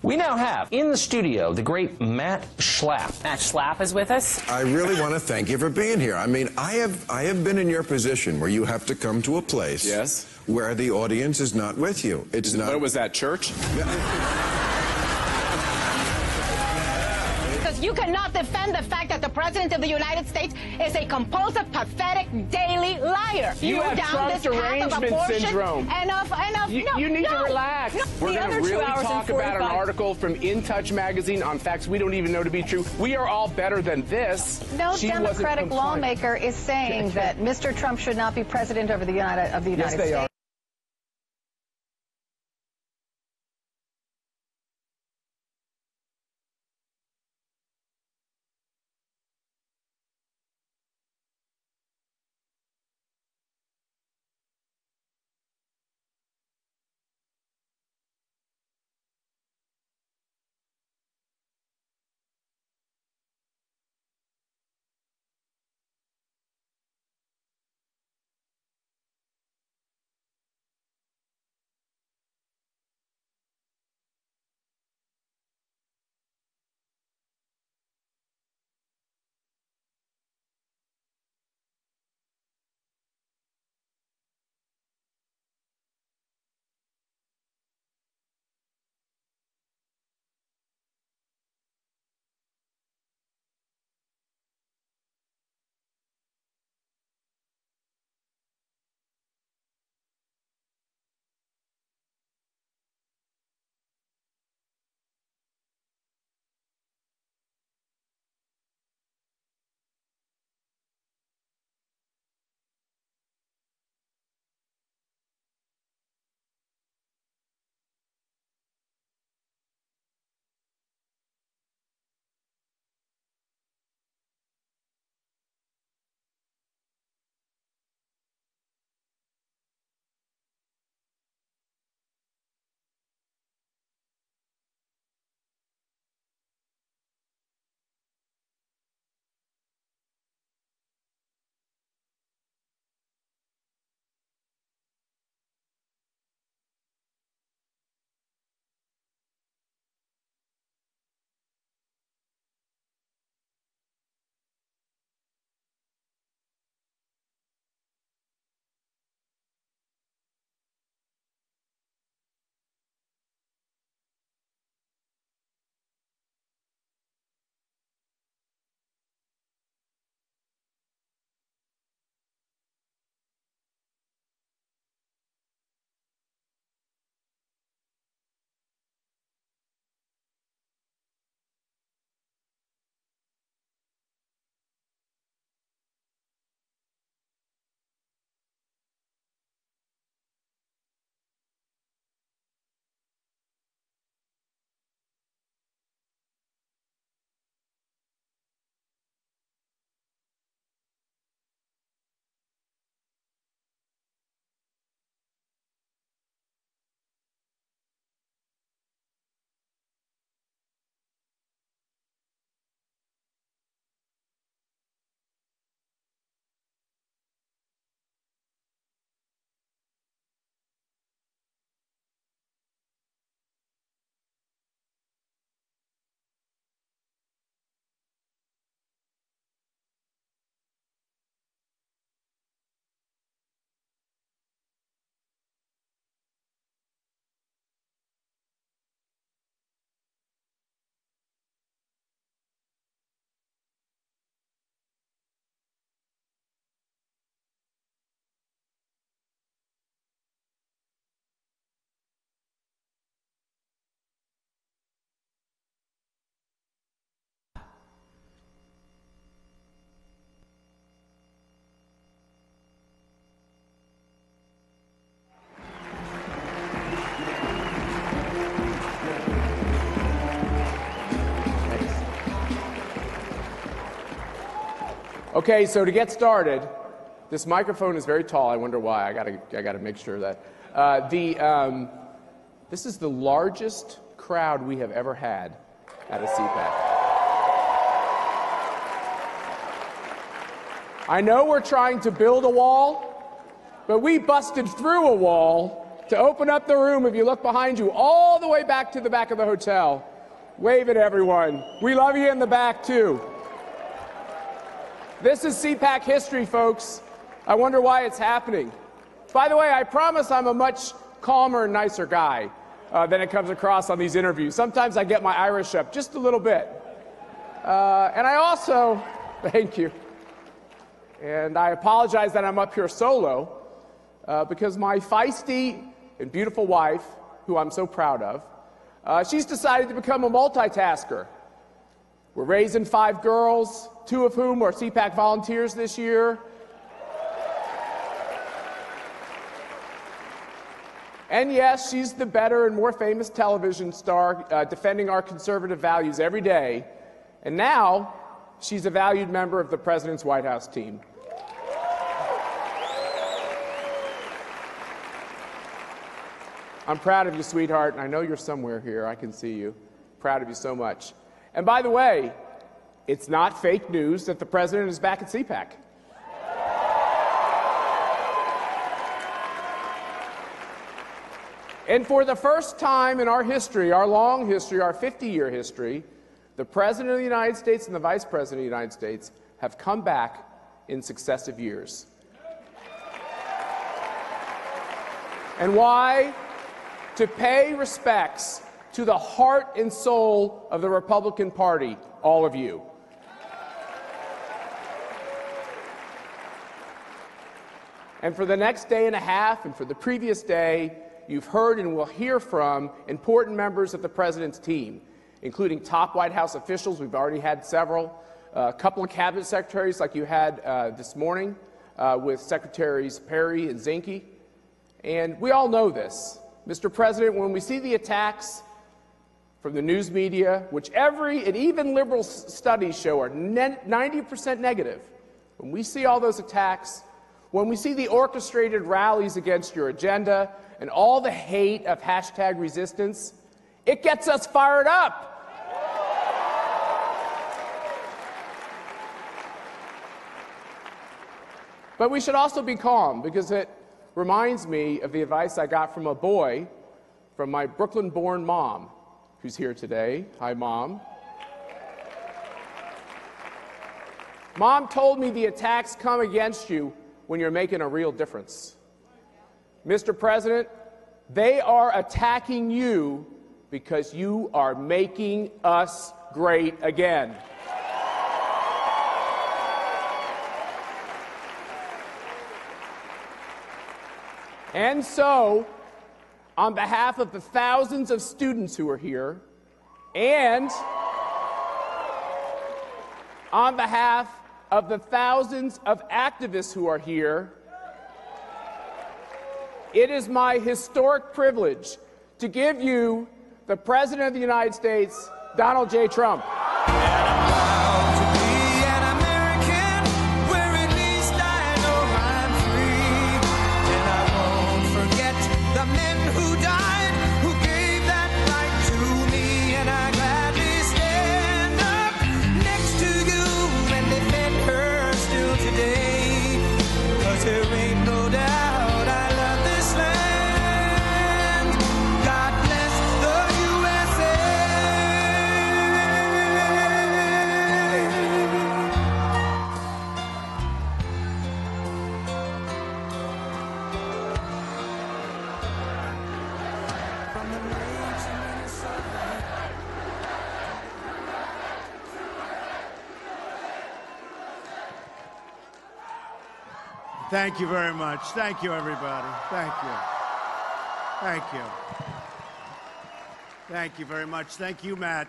We now have in the studio the great Matt Schlapp. Matt Schlapp is with us. I really want to thank you for being here. I mean, I have been in your position where you have to come to a place where the audience is not with you. It's not. What was that, church? Because you cannot defend the fact that the President of the United States is a compulsive, pathetic, daily liar. You have Trump's derangement syndrome. You need to relax. No. We're going to really talk about an article from In Touch magazine on facts we don't even know to be true. We are all better than this. No Democratic lawmaker is saying that Mr. Trump should not be president of the United States. Yes, they are. Okay, so to get started, this microphone is very tall. I wonder why. I gotta make sure that this is the largest crowd we have ever had at a CPAC. I know we're trying to build a wall, but we busted through a wall to open up the room. If you look behind you, all the way back to the back of the hotel. Wave at everyone. We love you in the back, too. This is CPAC history, folks. I wonder why it's happening. By the way, I promise I'm a much calmer and nicer guy than it comes across on these interviews. Sometimes I get my Irish up just a little bit. And I also, thank you. And I apologize that I'm up here solo because my feisty and beautiful wife, who I'm so proud of, she's decided to become a multitasker. We're raising 5 girls, 2 of whom are CPAC volunteers this year. And yes, she's the better and more famous television star defending our conservative values every day. And now, she's a valued member of the President's White House team. I'm proud of you, sweetheart, and I know you're somewhere here. I can see you. Proud of you so much. And by the way, it's not fake news that the President is back at CPAC. And for the first time in our history, our long history, our 50-year history, the President of the United States and the Vice President of the United States have come back in successive years. And why? To pay respects to the heart and soul of the Republican Party, all of you. And for the next day and a half, and for the previous day, you've heard and will hear from important members of the President's team, including top White House officials. We've already had several. A couple of cabinet secretaries like you had this morning with Secretaries Perry and Zinke. And we all know this. Mr. President, when we see the attacks from the news media, which every and even liberal studies show are 90% negative, when we see all those attacks, when we see the orchestrated rallies against your agenda and all the hate of #resistance, it gets us fired up. But we should also be calm, because it reminds me of the advice I got from a boy from my Brooklyn-born mom, who's here today. Hi, Mom. Mom told me the attacks come against you when you're making a real difference. Mr. President, they are attacking you because you are making us great again. And so, on behalf of the thousands of students who are here, and on behalf of the thousands of activists who are here, it is my historic privilege to give you the President of the United States, Donald J. Trump. Thank you very much. Thank you, everybody. Thank you. Thank you. Thank you very much. Thank you, Matt,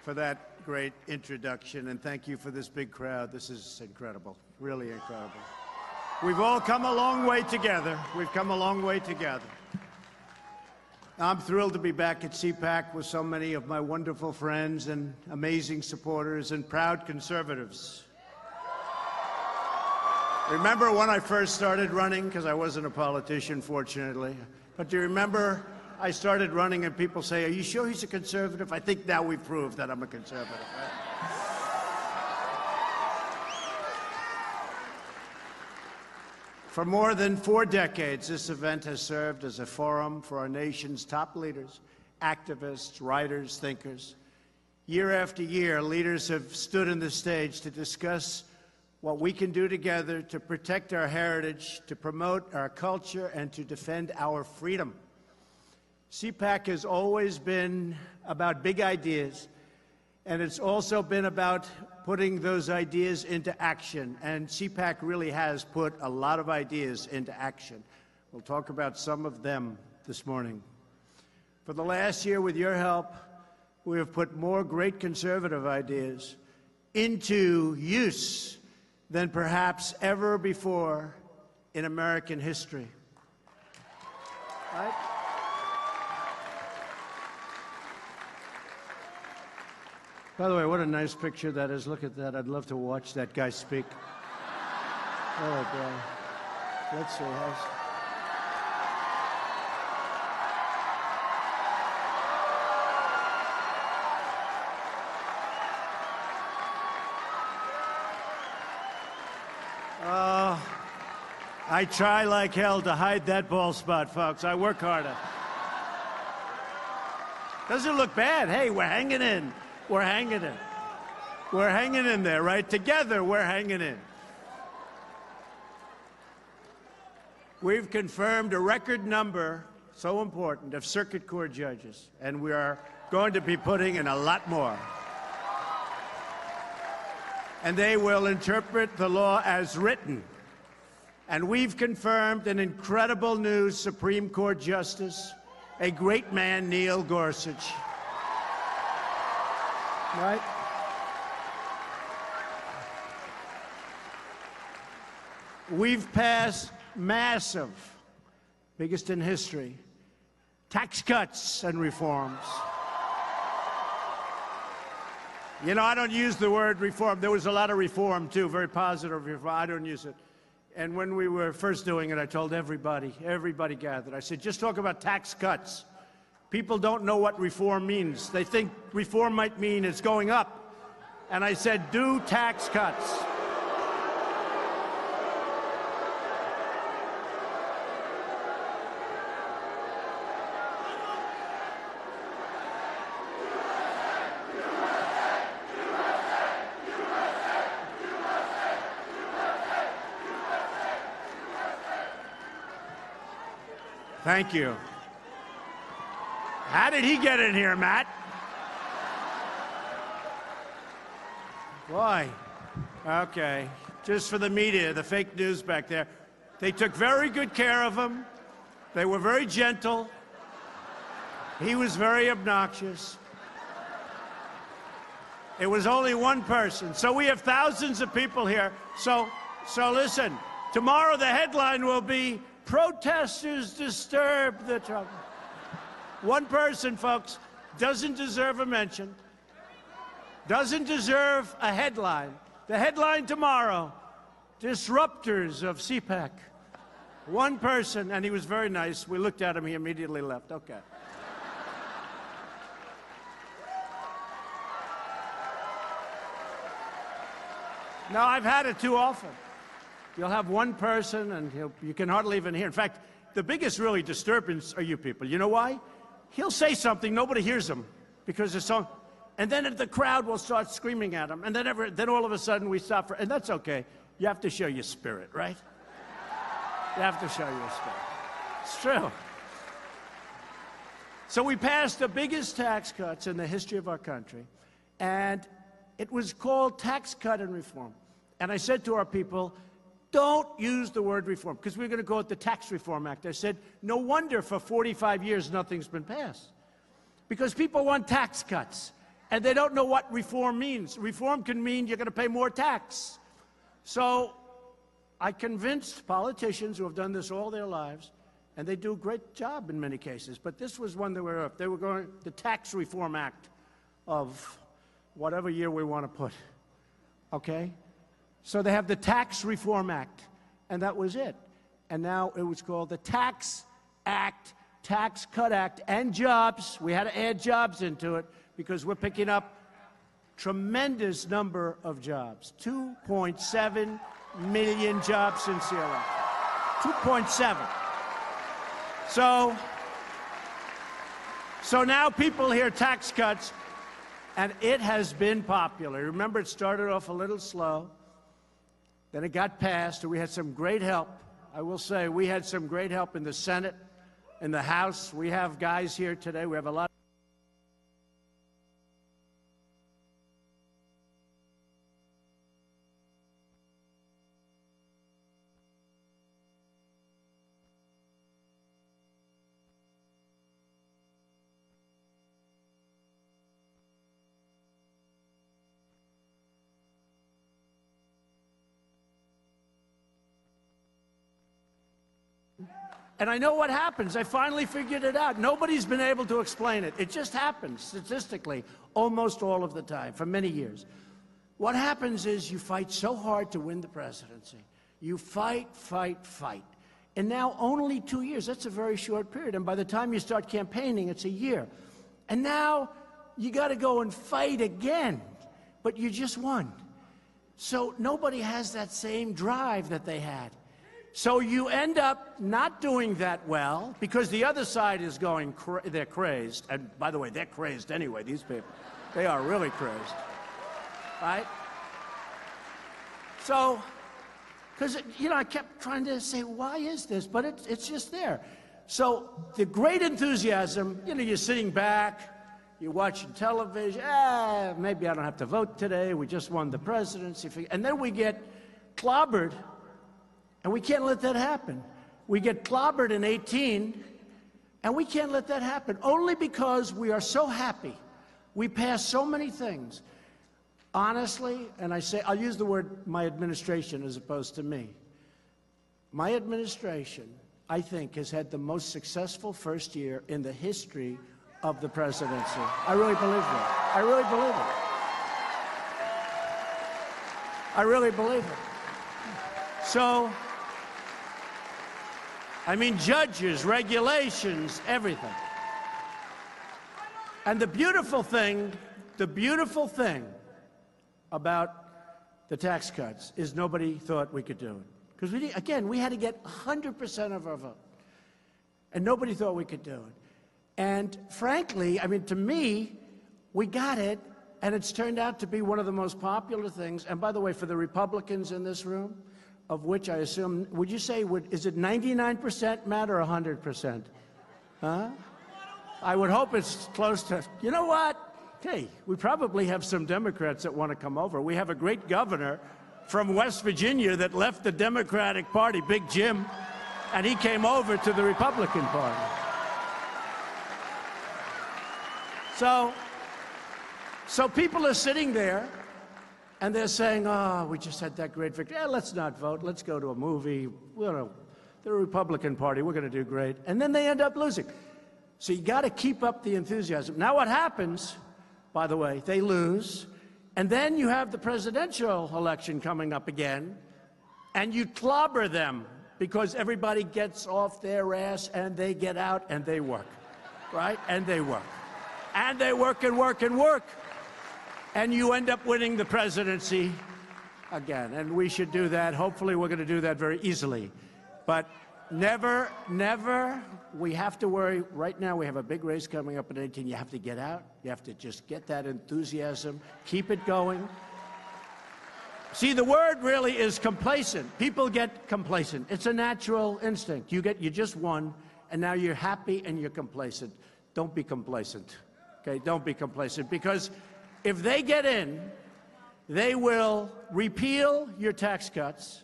for that great introduction, and thank you for this big crowd. This is incredible, really incredible. We've all come a long way together. We've come a long way together. I'm thrilled to be back at CPAC with so many of my wonderful friends and amazing supporters and proud conservatives. Remember when I first started running? Because I wasn't a politician, fortunately. But do you remember I started running and people say, are you sure he's a conservative? I think now we've proved that I'm a conservative. Right? For more than 4 decades, this event has served as a forum for our nation's top leaders, activists, writers, thinkers. Year after year, leaders have stood on the stage to discuss what we can do together to protect our heritage, to promote our culture, and to defend our freedom. CPAC has always been about big ideas, and it's also been about putting those ideas into action. And CPAC really has put a lot of ideas into action. We'll talk about some of them this morning. For the last year, with your help, we have put more great conservative ideas into use than perhaps ever before in American history. Right? By the way, what a nice picture that is. Look at that. I'd love to watch that guy speak. Oh, boy. Let's see. I try like hell to hide that bald spot, folks. I work harder. Doesn't look bad. Hey, we're hanging in. We're hanging in. We're hanging in there, right? Together, we're hanging in. We've confirmed a record number, so important, of circuit court judges, and we are going to be putting in a lot more. And they will interpret the law as written. And we've confirmed an incredible new Supreme Court justice, a great man, Neil Gorsuch. Right? We've passed massive, biggest in history, tax cuts and reforms. You know, I don't use the word reform. There was a lot of reform, too, very positive reform. I don't use it. And when we were first doing it, I told everybody gathered, I said, just talk about tax cuts. People don't know what reform means. They think reform might mean it's going up. And I said, do tax cuts. Thank you. How did he get in here, Matt? Boy. Okay. Just for the media, the fake news back there. They took very good care of him. They were very gentle. He was very obnoxious. It was only one person. So we have thousands of people here. So listen, tomorrow the headline will be, protesters disturb the Trump. One person, folks, doesn't deserve a mention, doesn't deserve a headline. The headline tomorrow, disruptors of CPAC. One person, and he was very nice. We looked at him, he immediately left. Okay. No, I've had it too often. You'll have one person, and you can hardly even hear. In fact, the biggest really disturbance are you people. You know why? He'll say something, nobody hears him, because it's so. And then the crowd will start screaming at him, and then all of a sudden we stop and that's okay. You have to show your spirit, right? You have to show your spirit. It's true. So we passed the biggest tax cuts in the history of our country, and it was called Tax Cut and Reform. And I said to our people, don't use the word reform, because we're going to call it the Tax Reform Act. I said, no wonder for 45 years nothing's been passed. Because people want tax cuts, and they don't know what reform means. Reform can mean you're going to pay more tax. So I convinced politicians who have done this all their lives, and they do a great job in many cases, but this was one they were going, the Tax Reform Act of whatever year we want to put, okay? So they have the Tax Reform Act, and that was it. And now it was called the Tax Act, Tax Cut Act, and jobs. We had to add jobs into it because we're picking up tremendous number of jobs. 2.7 million jobs since the election. 2.7. So now people hear tax cuts, and it has been popular. Remember, it started off a little slow. Then it got passed, and we had some great help. I will say we had some great help in the Senate, in the House. We have guys here today. We have a lot. And I know what happens. I finally figured it out. Nobody's been able to explain it. It just happens statistically almost all of the time for many years. What happens is you fight so hard to win the presidency. You fight, fight, fight. And now only 2 years. That's a very short period. And by the time you start campaigning, it's a year. And now you got to go and fight again. But you just won. So nobody has that same drive that they had. So you end up not doing that well because the other side is going, they're crazed. And by the way, they're crazed anyway, these people. They are really crazed, right? So, because, you know, I kept trying to say, why is this? But it's just there. So the great enthusiasm, you know, you're sitting back, you're watching television, maybe I don't have to vote today, we just won the presidency. And then we get clobbered. And we can't let that happen. We get clobbered in 18, and we can't let that happen, only because we are so happy. We pass so many things. Honestly, and I say, I'll use the word my administration as opposed to me. My administration, I think, has had the most successful first year in the history of the presidency. I really believe that. I really believe it. I really believe it. So, I mean, judges, regulations, everything. And the beautiful thing about the tax cuts is nobody thought we could do it. Because, we had to get 100% of our vote. And nobody thought we could do it. And frankly, I mean, to me, we got it, and it's turned out to be one of the most popular things. And by the way, for the Republicans in this room, of which I assume, would you say, is it 99%, Matt, or 100%? Huh? I would hope it's close to, you know what? Hey, we probably have some Democrats that want to come over. We have a great governor from West Virginia that left the Democratic Party, Big Jim, and he came over to the Republican Party. So people are sitting there, and they're saying, oh, we just had that great victory. Let's not vote. Let's go to a movie. The Republican Party, we're going to do great. And then they end up losing. So you got to keep up the enthusiasm. Now what happens, by the way, they lose, and then you have the presidential election coming up again, and you clobber them because everybody gets off their ass, and they get out, and they work, right? And they work. And they work and work and work. And you end up winning the presidency again. And we should do that. Hopefully, we're going to do that very easily. But never, never, we have to worry. Right now, we have a big race coming up in 18. You have to get out. You have to just get that enthusiasm. Keep it going. See, the word really is complacent. People get complacent. It's a natural instinct. You just won, and now you're happy and you're complacent. Don't be complacent. Okay, don't be complacent, because if they get in, they will repeal your tax cuts.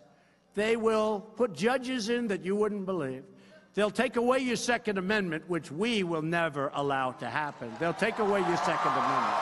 They will put judges in that you wouldn't believe. They'll take away your Second Amendment, which we will never allow to happen. They'll take away your Second Amendment.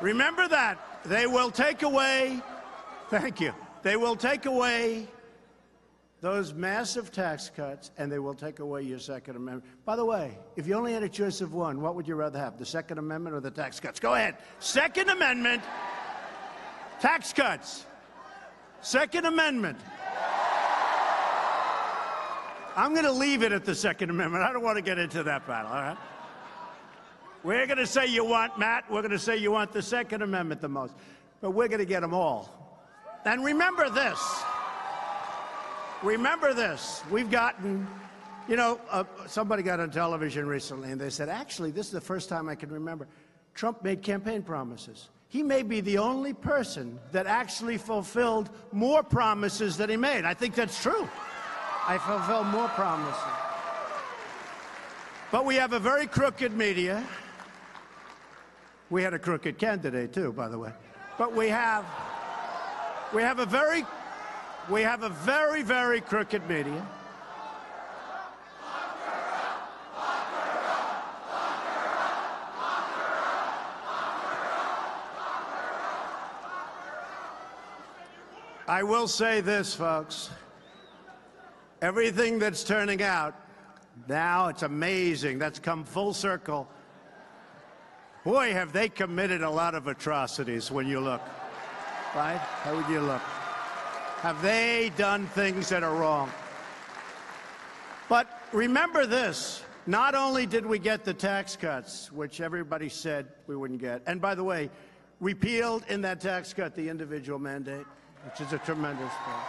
Remember that. They will take away, thank you, they will take away those massive tax cuts, and they will take away your Second Amendment. By the way, if you only had a choice of one, what would you rather have, the Second Amendment or the tax cuts? Go ahead. Second Amendment, tax cuts. Second Amendment. I'm going to leave it at the Second Amendment. I don't want to get into that battle, all right? We're going to say you want, Matt, we're going to say you want the Second Amendment the most. But we're going to get them all. And remember this. Remember this. We've gotten, you know, somebody got on television recently, and they said, actually, this is the first time I can remember, Trump made campaign promises. He may be the only person that actually fulfilled more promises than he made. I think that's true. I fulfilled more promises. But we have a very crooked media. We had a crooked candidate, too, by the way. But we have a very, very crooked media. I will say this, folks. Everything that's turning out, now it's amazing. That's come full circle. Boy, have they committed a lot of atrocities when you look, right? How would you look? Have they done things that are wrong? But remember this. Not only did we get the tax cuts, which everybody said we wouldn't get, and by the way, repealed in that tax cut the individual mandate, which is a tremendous thing.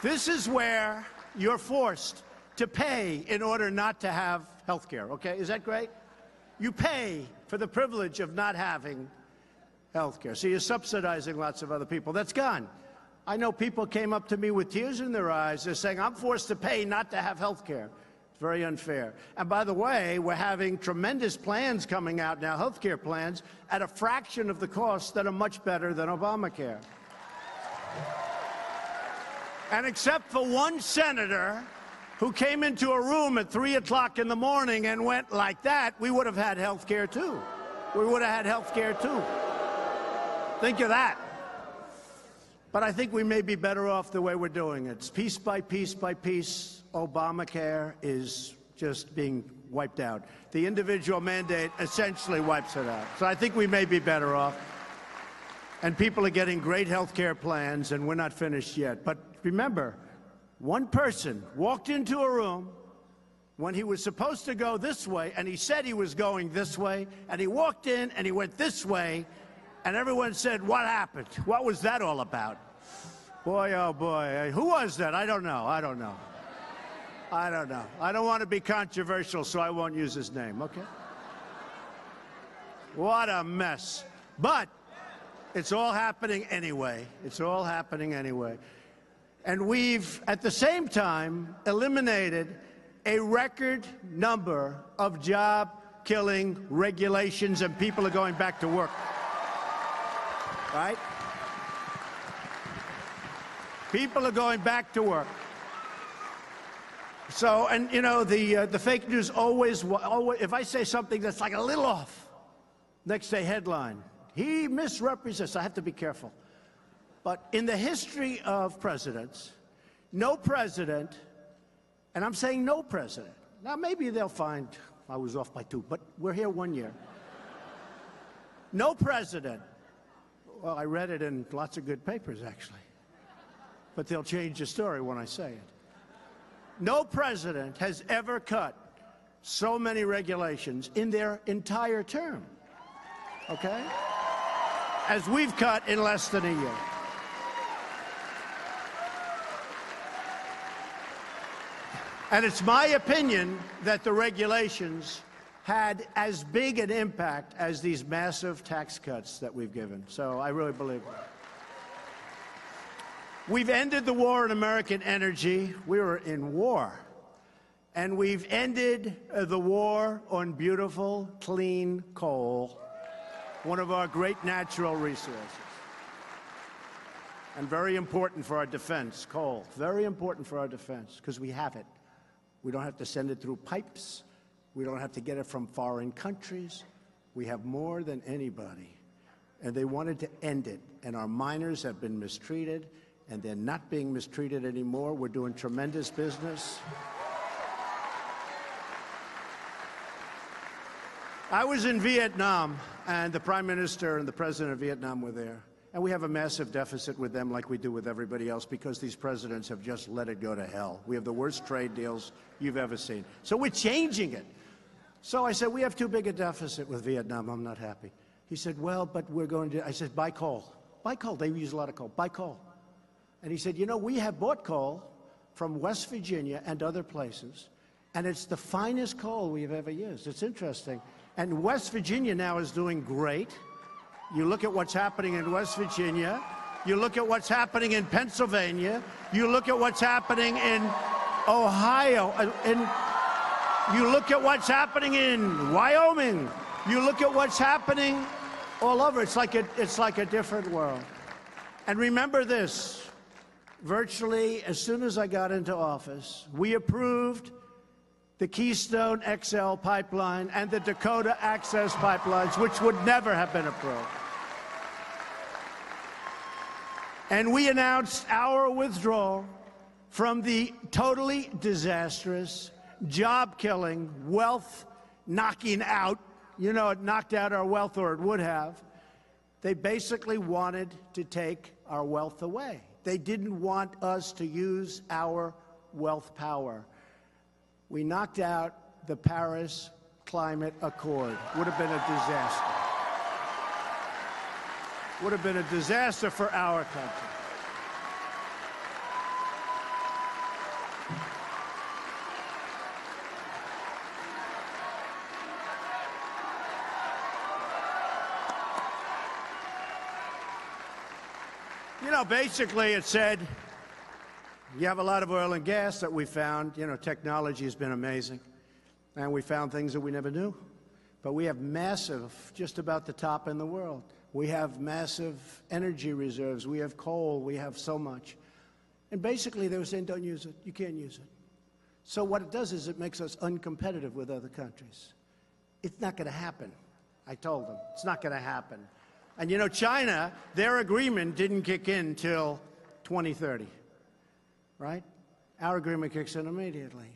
This is where you're forced to pay in order not to have health care, okay? Is that great? You pay for the privilege of not having health care. So you're subsidizing lots of other people. That's gone. I know people came up to me with tears in their eyes. They're saying, I'm forced to pay not to have health care. It's very unfair. And by the way, we're having tremendous plans coming out now, health care plans, at a fraction of the cost that are much better than Obamacare. And except for one senator who came into a room at 3 o'clock in the morning and went like that, we would have had health care too. We would have had health care too. Think of that. But I think we may be better off the way we're doing it. It's piece by piece by piece. Obamacare is just being wiped out. The individual mandate essentially wipes it out. So I think we may be better off. And people are getting great health care plans, and we're not finished yet. But remember, one person walked into a room when he was supposed to go this way, and he said he was going this way, and he walked in and he went this way, and everyone said, what happened? What was that all about? Boy, oh boy, who was that? I don't know. I don't know. I don't know. I don't want to be controversial, so I won't use his name, okay? What a mess. But it's all happening anyway. It's all happening anyway. And we've, at the same time, eliminated a record number of job-killing regulations, and people are going back to work. Right? People are going back to work. So, and you know, the fake news always, if I say something that's like a little off, next day headline, he misrepresents. I have to be careful. But in the history of presidents, no president, and I'm saying no president, now maybe they'll find I was off by 2, but we're here 1 year. No president, well, I read it in lots of good papers, actually, but they'll change the story when I say it. No president has ever cut so many regulations in their entire term, okay, as we've cut in less than a year. And it's my opinion that the regulations had as big an impact as these massive tax cuts that we've given. So I really believe that. We've ended the war on American energy. We were in war. And we've ended the war on beautiful, clean coal, one of our great natural resources. And very important for our defense, coal. Very important for our defense, because we have it. We don't have to send it through pipes. We don't have to get it from foreign countries. We have more than anybody. And they wanted to end it. And our miners have been mistreated. and they're not being mistreated anymore. We're doing tremendous business. I was in Vietnam, and the Prime Minister and the President of Vietnam were there. And we have a massive deficit with them like we do with everybody else because these presidents have just let it go to hell. We have the worst trade deals you've ever seen. So we're changing it. So I said, we have too big a deficit with Vietnam. I'm not happy. He said, well, but we're going to, I said, buy coal. Buy coal. They use a lot of coal. Buy coal. And he said, you know, we have bought coal from West Virginia and other places, and it's the finest coal we've ever used. It's interesting. And West Virginia now is doing great. You look at what's happening in West Virginia. You look at what's happening in Pennsylvania. You look at what's happening in Ohio. You look at what's happening in Wyoming. You look at what's happening all over. It's like a different world. And remember this. Virtually, as soon as I got into office, we approved the Keystone XL pipeline and the Dakota Access pipelines, which would never have been approved. And we announced our withdrawal from the totally disastrous, job-killing, wealth-knocking out, you know, it knocked out our wealth, or it would have. They basically wanted to take our wealth away. They didn't want us to use our wealth power. We knocked out the Paris Climate Accord. Would have been a disaster. Would have been a disaster for our country. You know, basically it said, you have a lot of oil and gas that we found. You know, technology has been amazing. And we found things that we never knew. But we have massive, just about the top in the world. We have massive energy reserves. We have coal. We have so much. And basically they were saying, don't use it. You can't use it. So what it does is it makes us uncompetitive with other countries. It's not going to happen. I told them, it's not going to happen. And you know, China, their agreement didn't kick in till 2030. Right? Our agreement kicks in immediately.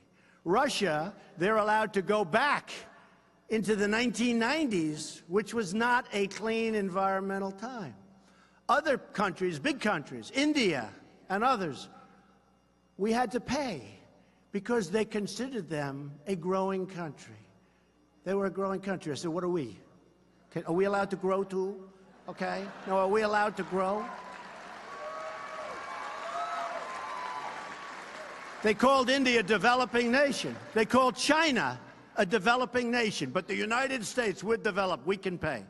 Russia, they're allowed to go back into the 1990s, which was not a clean environmental time. Other countries, big countries, India and others, we had to pay because they considered them a growing country. They were a growing country. I said, what are we? Are we allowed to grow too? Okay? No, are we allowed to grow? They called India a developing nation. They called China a developing nation. But the United States, we're developed. We can pay.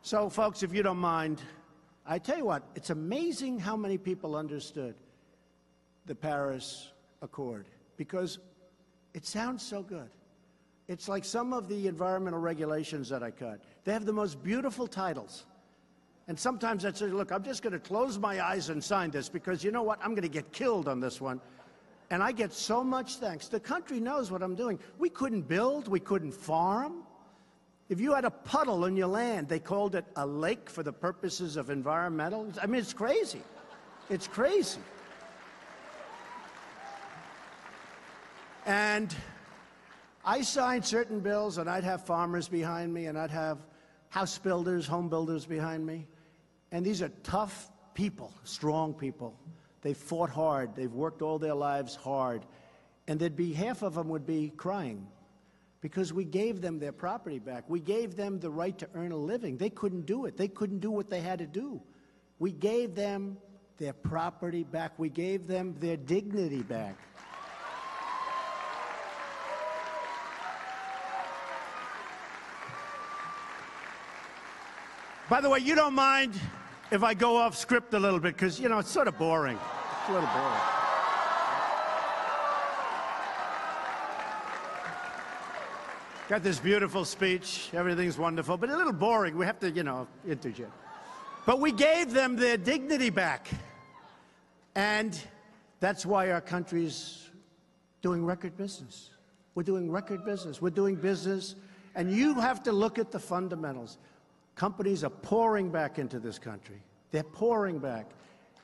So, folks, if you don't mind, I tell you what, it's amazing how many people understood the Paris Accord because it sounds so good. It's like some of the environmental regulations that I cut. They have the most beautiful titles. And sometimes I say, look, I'm just going to close my eyes and sign this because you know what? I'm going to get killed on this one. And I get so much thanks. The country knows what I'm doing. We couldn't build. We couldn't farm. If you had a puddle in your land, they called it a lake for the purposes of environmental. I mean, it's crazy. It's crazy. And I signed certain bills, and I'd have farmers behind me, and I'd have house builders, home builders behind me. And these are tough people, strong people. They fought hard. They've worked all their lives hard. And there'd be half of them would be crying because we gave them their property back. We gave them the right to earn a living. They couldn't do it. They couldn't do what they had to do. We gave them their property back. We gave them their dignity back. By the way, you don't mind if I go off script a little bit because, you know, it's sort of boring. It's a little boring. Got this beautiful speech. Everything's wonderful, but a little boring. We have to, you know, interject. But we gave them their dignity back. And that's why our country's doing record business. We're doing record business. We're doing business. And you have to look at the fundamentals. Companies are pouring back into this country. They're pouring back.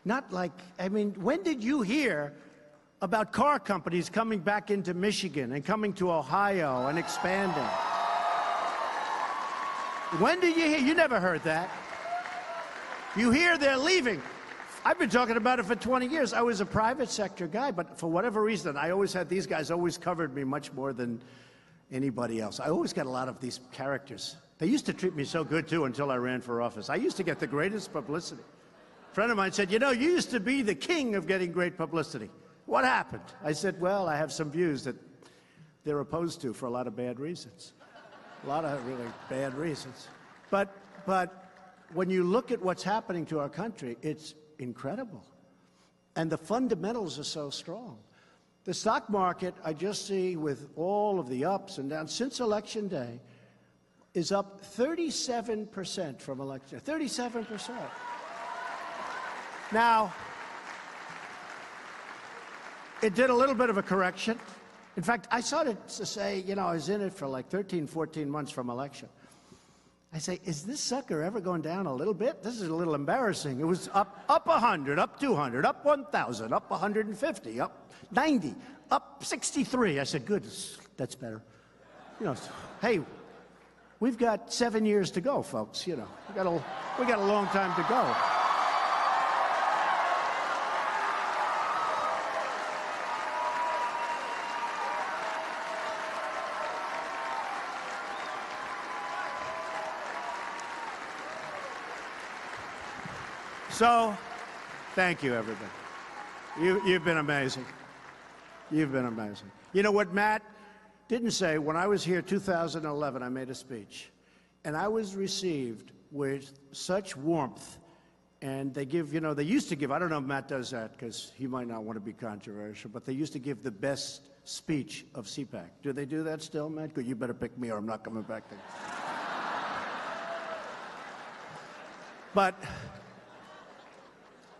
Not like, I mean, when did you hear about car companies coming back into Michigan and coming to Ohio and expanding? When did you hear? You never heard that. You hear they're leaving. I've been talking about it for 20 years. I was a private sector guy, but for whatever reason, I always had these guys always covered me much more than anybody else. I always got a lot of these characters. They used to treat me so good, too, until I ran for office. I used to get the greatest publicity. A friend of mine said, you know, you used to be the king of getting great publicity. What happened? I said, well, I have some views that they're opposed to for a lot of bad reasons. A lot of really bad reasons. But when you look at what's happening to our country, it's incredible. And the fundamentals are so strong. The stock market, I just see with all of the ups and downs since Election Day, is up 37% from election. 37%. Now, it did a little bit of a correction. In fact, I started to say, you know, I was in it for like 13, 14 months from election. I say, is this sucker ever going down a little bit? This is a little embarrassing. It was up 100, up 200, up 1,000, up 150, up 90, up 63. I said, good, that's better. You know, hey, we've got 7 years to go, folks. You know, we got a long time to go. So, thank you, everybody. You've been amazing. You've been amazing. You know what Matt didn't say? When I was here 2011, I made a speech, and I was received with such warmth. And they give, you know, they used to give, I don't know if Matt does that because he might not want to be controversial, but they used to give the best speech of CPAC. Do they do that still, Matt? Good, you better pick me or I'm not coming back there.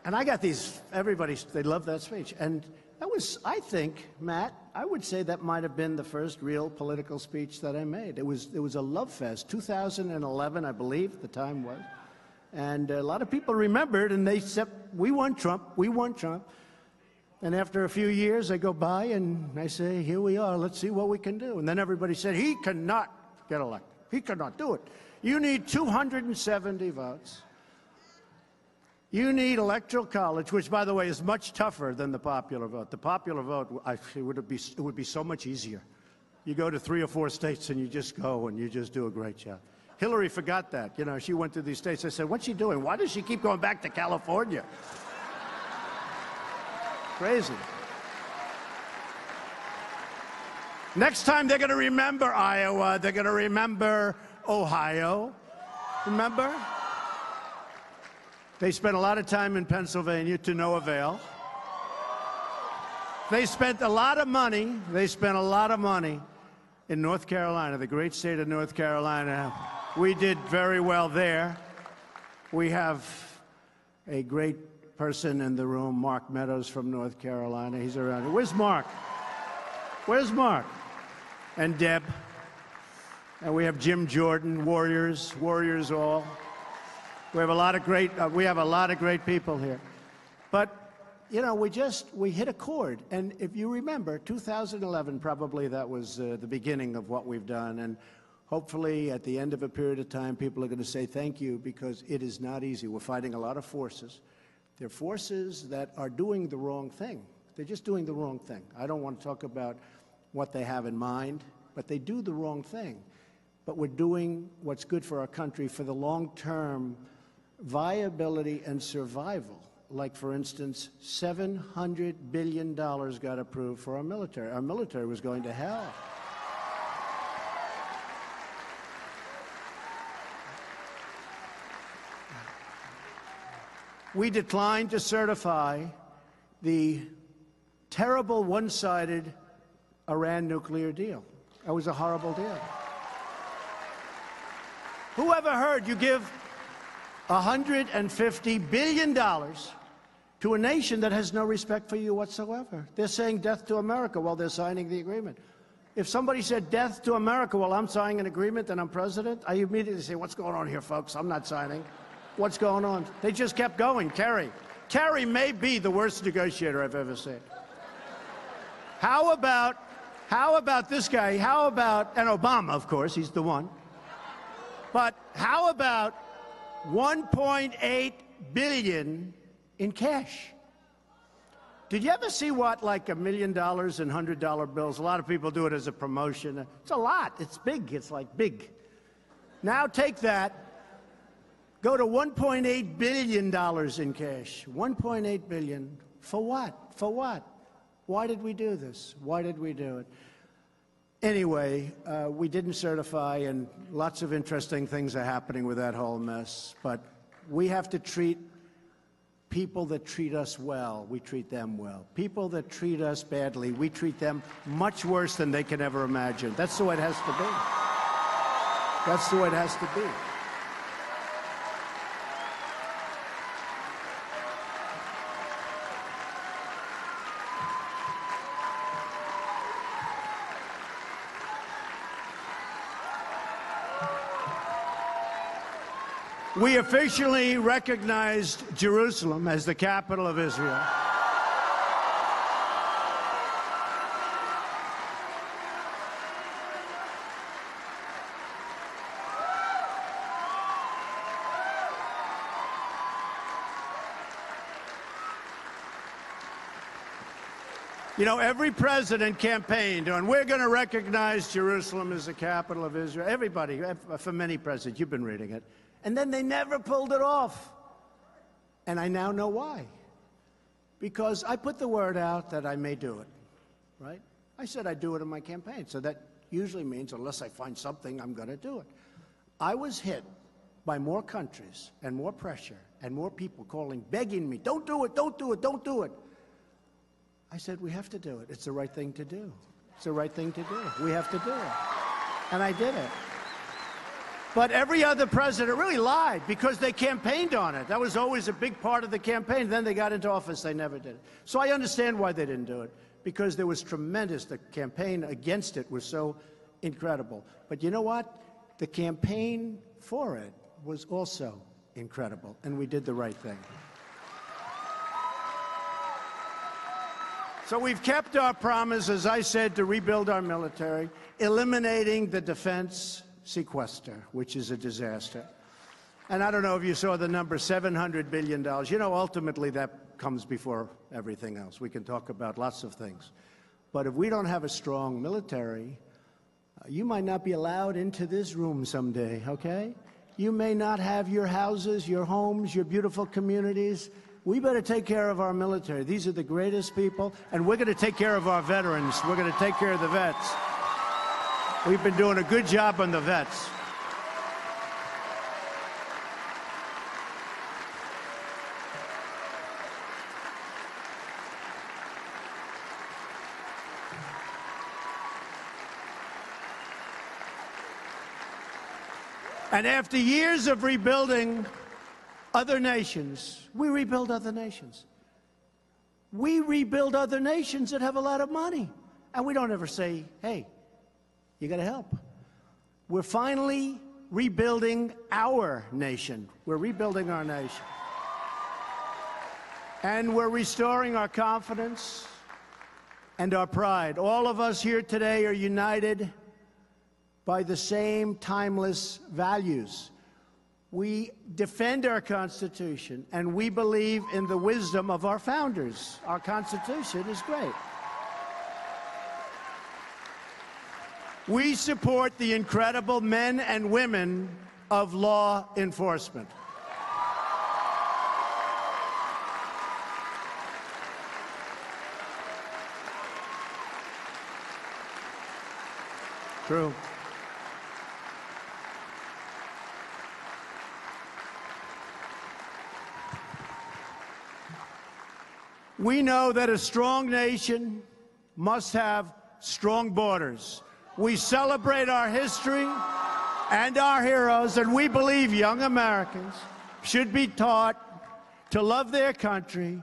And I got these, everybody, they love that speech. And that was, I think, Matt, I would say that might have been the first real political speech that I made. It was a love fest. 2011, I believe, the time was. And a lot of people remembered, and they said, we won Trump, we won Trump. And after a few years, I go by and I say, here we are, let's see what we can do. And then everybody said, he cannot get elected. He cannot do it. You need 270 votes. You need electoral college, which, by the way, is much tougher than the popular vote. The popular vote, it would be so much easier. You go to 3 or 4 states and you just go and you just do a great job. Hillary forgot that. You know, she went to these states. I said, what's she doing? Why does she keep going back to California? Crazy. Next time they're going to remember Iowa. They're going to remember Ohio. Remember? They spent a lot of time in Pennsylvania to no avail. They spent a lot of money. They spent a lot of money in North Carolina, the great state of North Carolina. We did very well there. We have a great person in the room, Mark Meadows from North Carolina. He's around here. Where's Mark? Where's Mark? And Deb. And we have Jim Jordan, Warriors all. We have a lot of great people here. But, you know, we hit a chord. And if you remember, 2011, probably that was the beginning of what we've done. And hopefully at the end of a period of time, people are going to say thank you, because it is not easy. We're fighting a lot of forces. They're forces that are doing the wrong thing. They're just doing the wrong thing. I don't want to talk about what they have in mind, but they do the wrong thing. But we're doing what's good for our country for the long-term viability and survival. Like, for instance, $700 billion got approved for our military. Our military was going to hell. We declined to certify the terrible one-sided Iran nuclear deal. That was a horrible deal. Who ever heard you give $150 billion to a nation that has no respect for you whatsoever? They're saying death to America while they're signing the agreement. If somebody said death to America while I'm signing an agreement and I'm president, I immediately say, what's going on here, folks? I'm not signing. What's going on? They just kept going. Kerry, Kerry may be the worst negotiator I've ever seen. How about this guy? How about, and Obama, of course, he's the one. But how about $1.8 billion in cash? Did you ever see what, like $1 million in $100 bills? A lot of people do it as a promotion. It's a lot. It's big. It's like big. Now take that. Go to $1.8 billion in cash. $1.8 billion. For what? For what? Why did we do this? Why did we do it? Anyway, we didn't certify, and lots of interesting things are happening with that whole mess. But we have to treat people that treat us well, we treat them well. People that treat us badly, we treat them much worse than they can ever imagine. That's the way it has to be. That's the way it has to be. We officially recognized Jerusalem as the capital of Israel. You know, every president campaigned on, we're going to recognize Jerusalem as the capital of Israel. Everybody, for many presidents, you've been reading it. And then they never pulled it off. And I now know why. Because I put the word out that I may do it, right? I said I'd do it in my campaign. So that usually means unless I find something, I'm going to do it. I was hit by more countries and more pressure and more people calling, begging me, don't do it, don't do it, don't do it. I said, we have to do it. It's the right thing to do. It's the right thing to do. We have to do it. And I did it. But every other president really lied because they campaigned on it. That was always a big part of the campaign. Then they got into office, they never did it. So I understand why they didn't do it, because there was tremendous, the campaign against it was so incredible. But you know what? The campaign for it was also incredible, and we did the right thing. So we've kept our promise, as I said, to rebuild our military, eliminating the defense sequester, which is a disaster. And I don't know if you saw the number, $700 billion. You know, ultimately that comes before everything else. We can talk about lots of things. But if we don't have a strong military, you might not be allowed into this room someday, okay? You may not have your houses, your homes, your beautiful communities. We better take care of our military. These are the greatest people, and we're going to take care of our veterans. We're going to take care of the vets. We've been doing a good job on the vets. And after years of rebuilding other nations, we rebuild other nations. We rebuild other nations that have a lot of money. And we don't ever say, hey, you got to help. We're finally rebuilding our nation. We're rebuilding our nation. And we're restoring our confidence and our pride. All of us here today are united by the same timeless values. We defend our Constitution, and we believe in the wisdom of our founders. Our Constitution is great. We support the incredible men and women of law enforcement. True. We know that a strong nation must have strong borders. We celebrate our history and our heroes, and we believe young Americans should be taught to love their country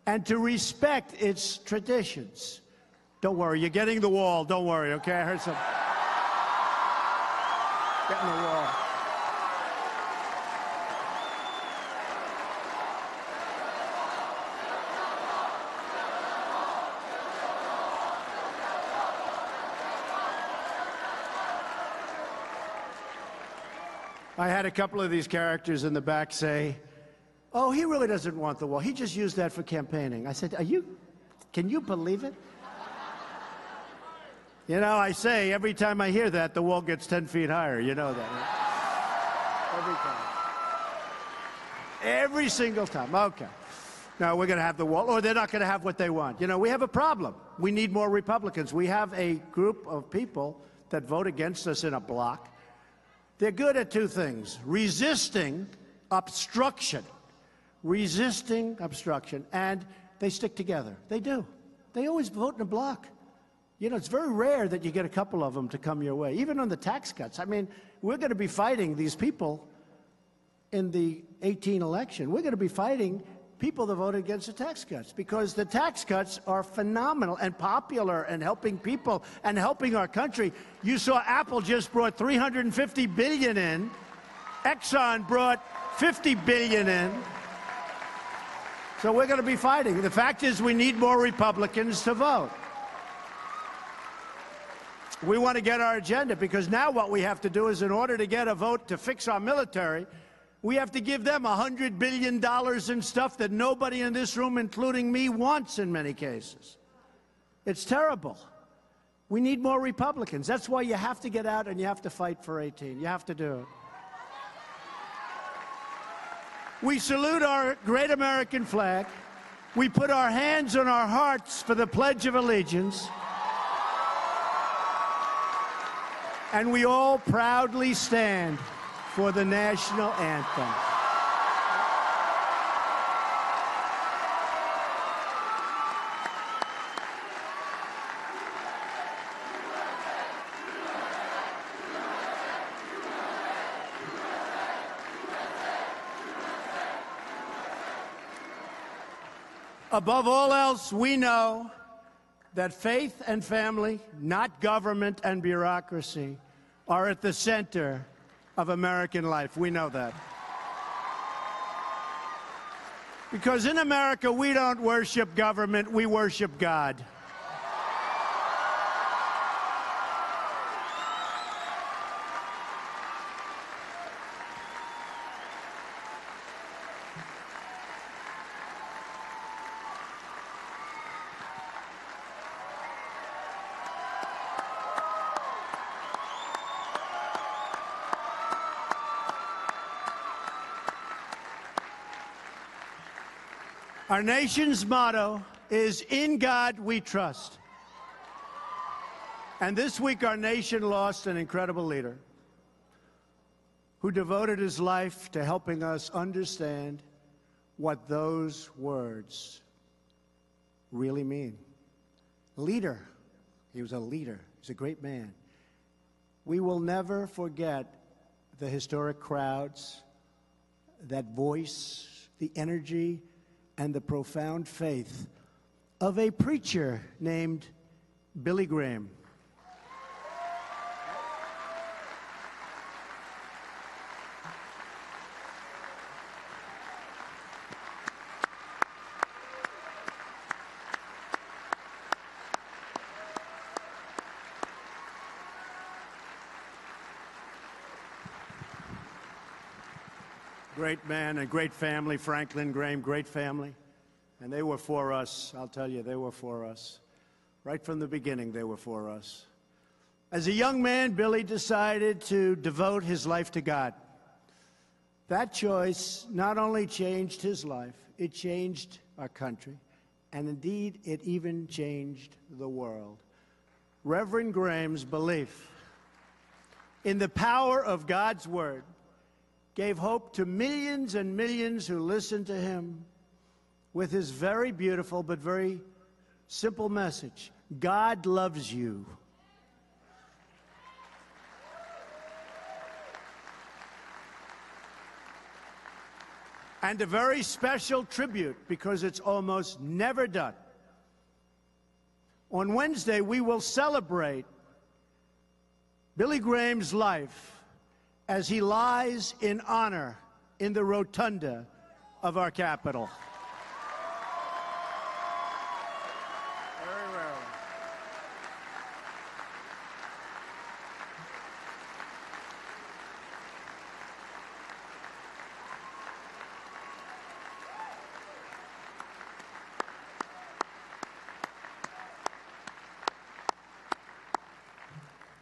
and to respect its traditions. Don't worry, you're getting the wall. Don't worry, okay? I heard some. Getting the wall. I had a couple of these characters in the back say, "Oh, he really doesn't want the wall. He just used that for campaigning." I said, can you believe it? You know, I say every time I hear that, the wall gets 10 feet higher. You know that, right? Every time. Every single time. Okay. No, we're going to have the wall, or they're not going to have what they want. You know, we have a problem. We need more Republicans. We have a group of people that vote against us in a block. They're good at two things: resisting obstruction. Resisting obstruction. And they stick together. They do. They always vote in a block. You know, it's very rare that you get a couple of them to come your way, even on the tax cuts. I mean, we're going to be fighting these people in the 2018 election. We're going to be fighting people that voted against the tax cuts, because the tax cuts are phenomenal and popular and helping people and helping our country. You saw Apple just brought $350 billion in. Exxon brought $50 billion in. So we're going to be fighting. The fact is, we need more Republicans to vote. We want to get our agenda, because now what we have to do is, in order to get a vote to fix our military, we have to give them $100 billion in stuff that nobody in this room, including me, wants in many cases. It's terrible. We need more Republicans. That's why you have to get out and you have to fight for 18. You have to do it. We salute our great American flag. We put our hands on our hearts for the Pledge of Allegiance. And we all proudly stand for the national anthem. Above all else, we know that faith and family, not government and bureaucracy, are at the center of American life. We know that. Because in America, we don't worship government, we worship God. Our nation's motto is, "In God we trust." And this week our nation lost an incredible leader who devoted his life to helping us understand what those words really mean. Leader. He was a leader. He's a great man. We will never forget the historic crowds, that voice, the energy, and the profound faith of a preacher named Billy Graham. Great man and great family, Franklin Graham, great family. And they were for us, I'll tell you, they were for us. Right from the beginning, they were for us. As a young man, Billy decided to devote his life to God. That choice not only changed his life, it changed our country. And indeed, it even changed the world. Reverend Graham's belief in the power of God's word gave hope to millions and millions who listened to him with his very beautiful but very simple message: God loves you. And a very special tribute, because it's almost never done. On Wednesday, we will celebrate Billy Graham's life as he lies in honor in the rotunda of our Capitol. Very rarely.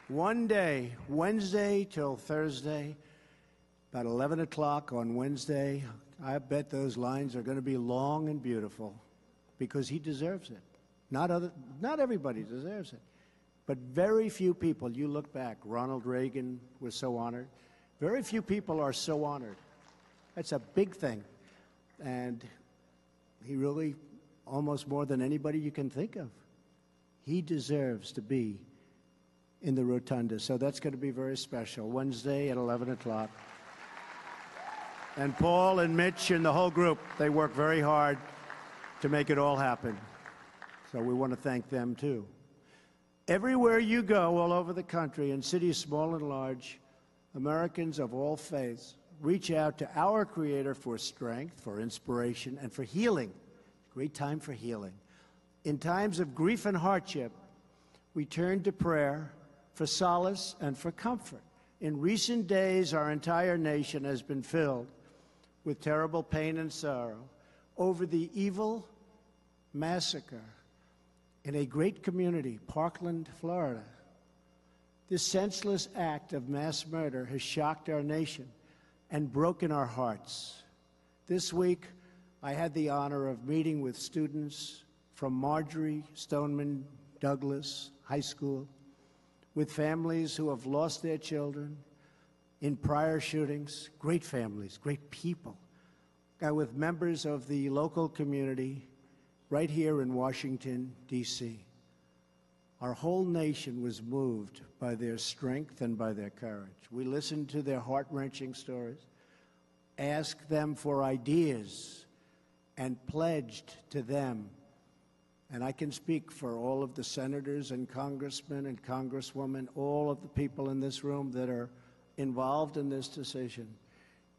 One day, Wednesday till Thursday, about 11 o'clock on Wednesday, I bet those lines are going to be long and beautiful because he deserves it. Not everybody deserves it, but very few people. You look back, Ronald Reagan was so honored. Very few people are so honored. That's a big thing. And he really, almost more than anybody you can think of, he deserves to be in the rotunda. So that's going to be very special. Wednesday at 11 o'clock. And Paul and Mitch and the whole group, they work very hard to make it all happen. So we want to thank them too. Everywhere you go, all over the country, in cities small and large, Americans of all faiths reach out to our Creator for strength, for inspiration, and for healing. Great time for healing. In times of grief and hardship, we turn to prayer for solace and for comfort. In recent days, our entire nation has been filled with terrible pain and sorrow over the evil massacre in a great community, Parkland, Florida. This senseless act of mass murder has shocked our nation and broken our hearts. This week, I had the honor of meeting with students from Marjorie Stoneman Douglas High School, with families who have lost their children in prior shootings, great families, great people, with members of the local community right here in Washington, D.C. Our whole nation was moved by their strength and by their courage. We listened to their heart-wrenching stories, asked them for ideas, and pledged to them. And I can speak for all of the senators and congressmen and congresswomen, all of the people in this room that are involved in this decision,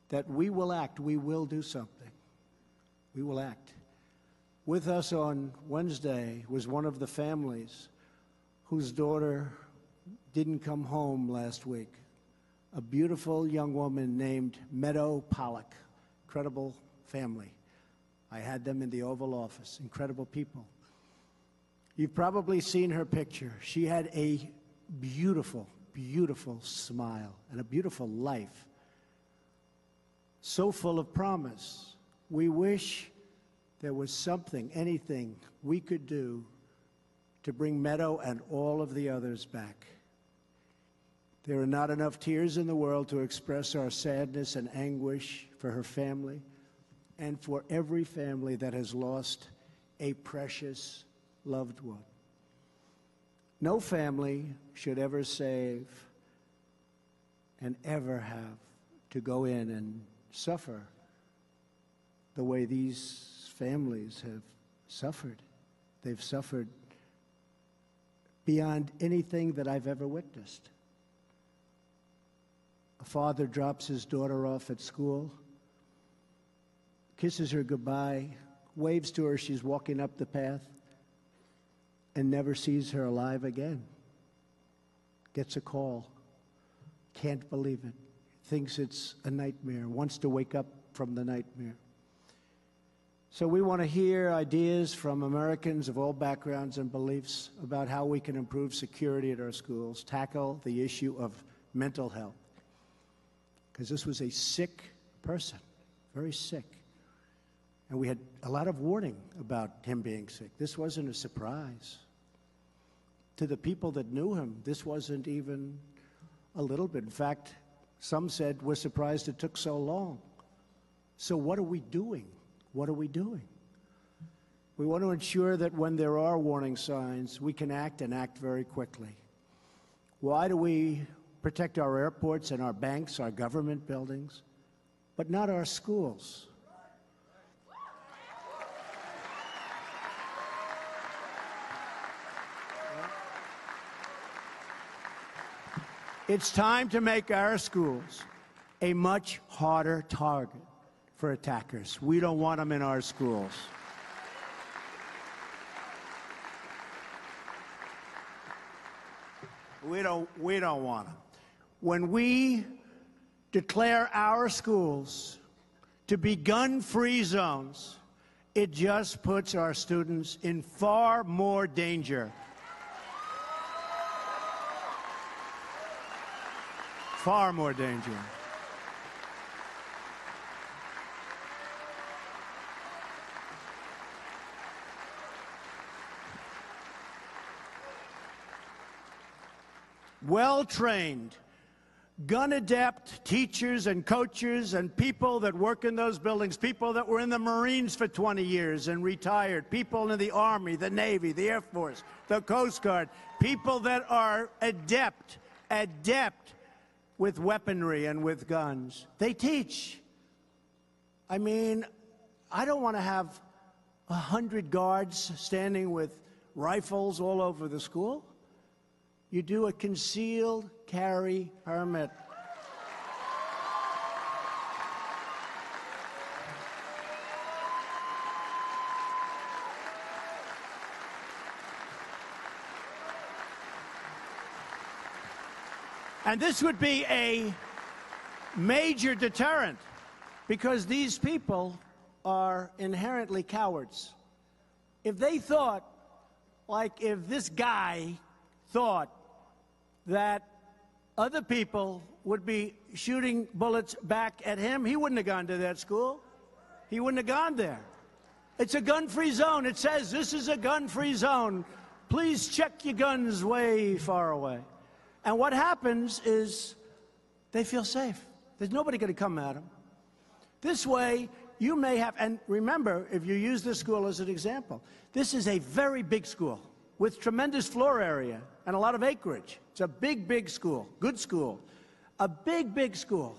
that we will act, we will do something. We will act. With us on Wednesday was one of the families whose daughter didn't come home last week, a beautiful young woman named Meadow Pollock. Incredible family. I had them in the Oval Office. Incredible people. You've probably seen her picture. She had a beautiful, beautiful smile and a beautiful life. So full of promise. We wish there was something, anything we could do to bring Meadow and all of the others back. There are not enough tears in the world to express our sadness and anguish for her family and for every family that has lost a precious loved one. No family should ever save and ever have to go in and suffer the way these families have suffered. They've suffered beyond anything that I've ever witnessed. A father drops his daughter off at school, kisses her goodbye, waves to her, she's walking up the path, and never sees her alive again. Gets a call, can't believe it, thinks it's a nightmare, wants to wake up from the nightmare. So we want to hear ideas from Americans of all backgrounds and beliefs about how we can improve security at our schools, tackle the issue of mental health. Because this was a sick person, very sick. And we had a lot of warning about him being sick. This wasn't a surprise. To the people that knew him, this wasn't even a little bit. In fact, some said, we're surprised it took so long. So what are we doing? What are we doing? We want to ensure that when there are warning signs, we can act and act very quickly. Why do we protect our airports and our banks, our government buildings, but not our schools? It's time to make our schools a much harder target for attackers. We don't want them in our schools. We don't want them. When we declare our schools to be gun-free zones, it just puts our students in far more danger. Far more danger. Well-trained, gun-adept teachers and coaches and people that work in those buildings, people that were in the Marines for 20 years and retired, people in the Army, the Navy, the Air Force, the Coast Guard, people that are adept with weaponry and with guns. They teach. I mean, I don't want to have 100 guards standing with rifles all over the school. You do a concealed carry permit. And this would be a major deterrent because these people are inherently cowards. If they thought, like if this guy thought that other people would be shooting bullets back at him, he wouldn't have gone to that school. He wouldn't have gone there. It's a gun-free zone. It says this is a gun-free zone. Please check your guns way far away. And what happens is they feel safe. There's nobody going to come at them. This way, you may have, and remember, if you use this school as an example, this is a very big school with tremendous floor area and a lot of acreage. It's a big, big school, good school, a big, big school.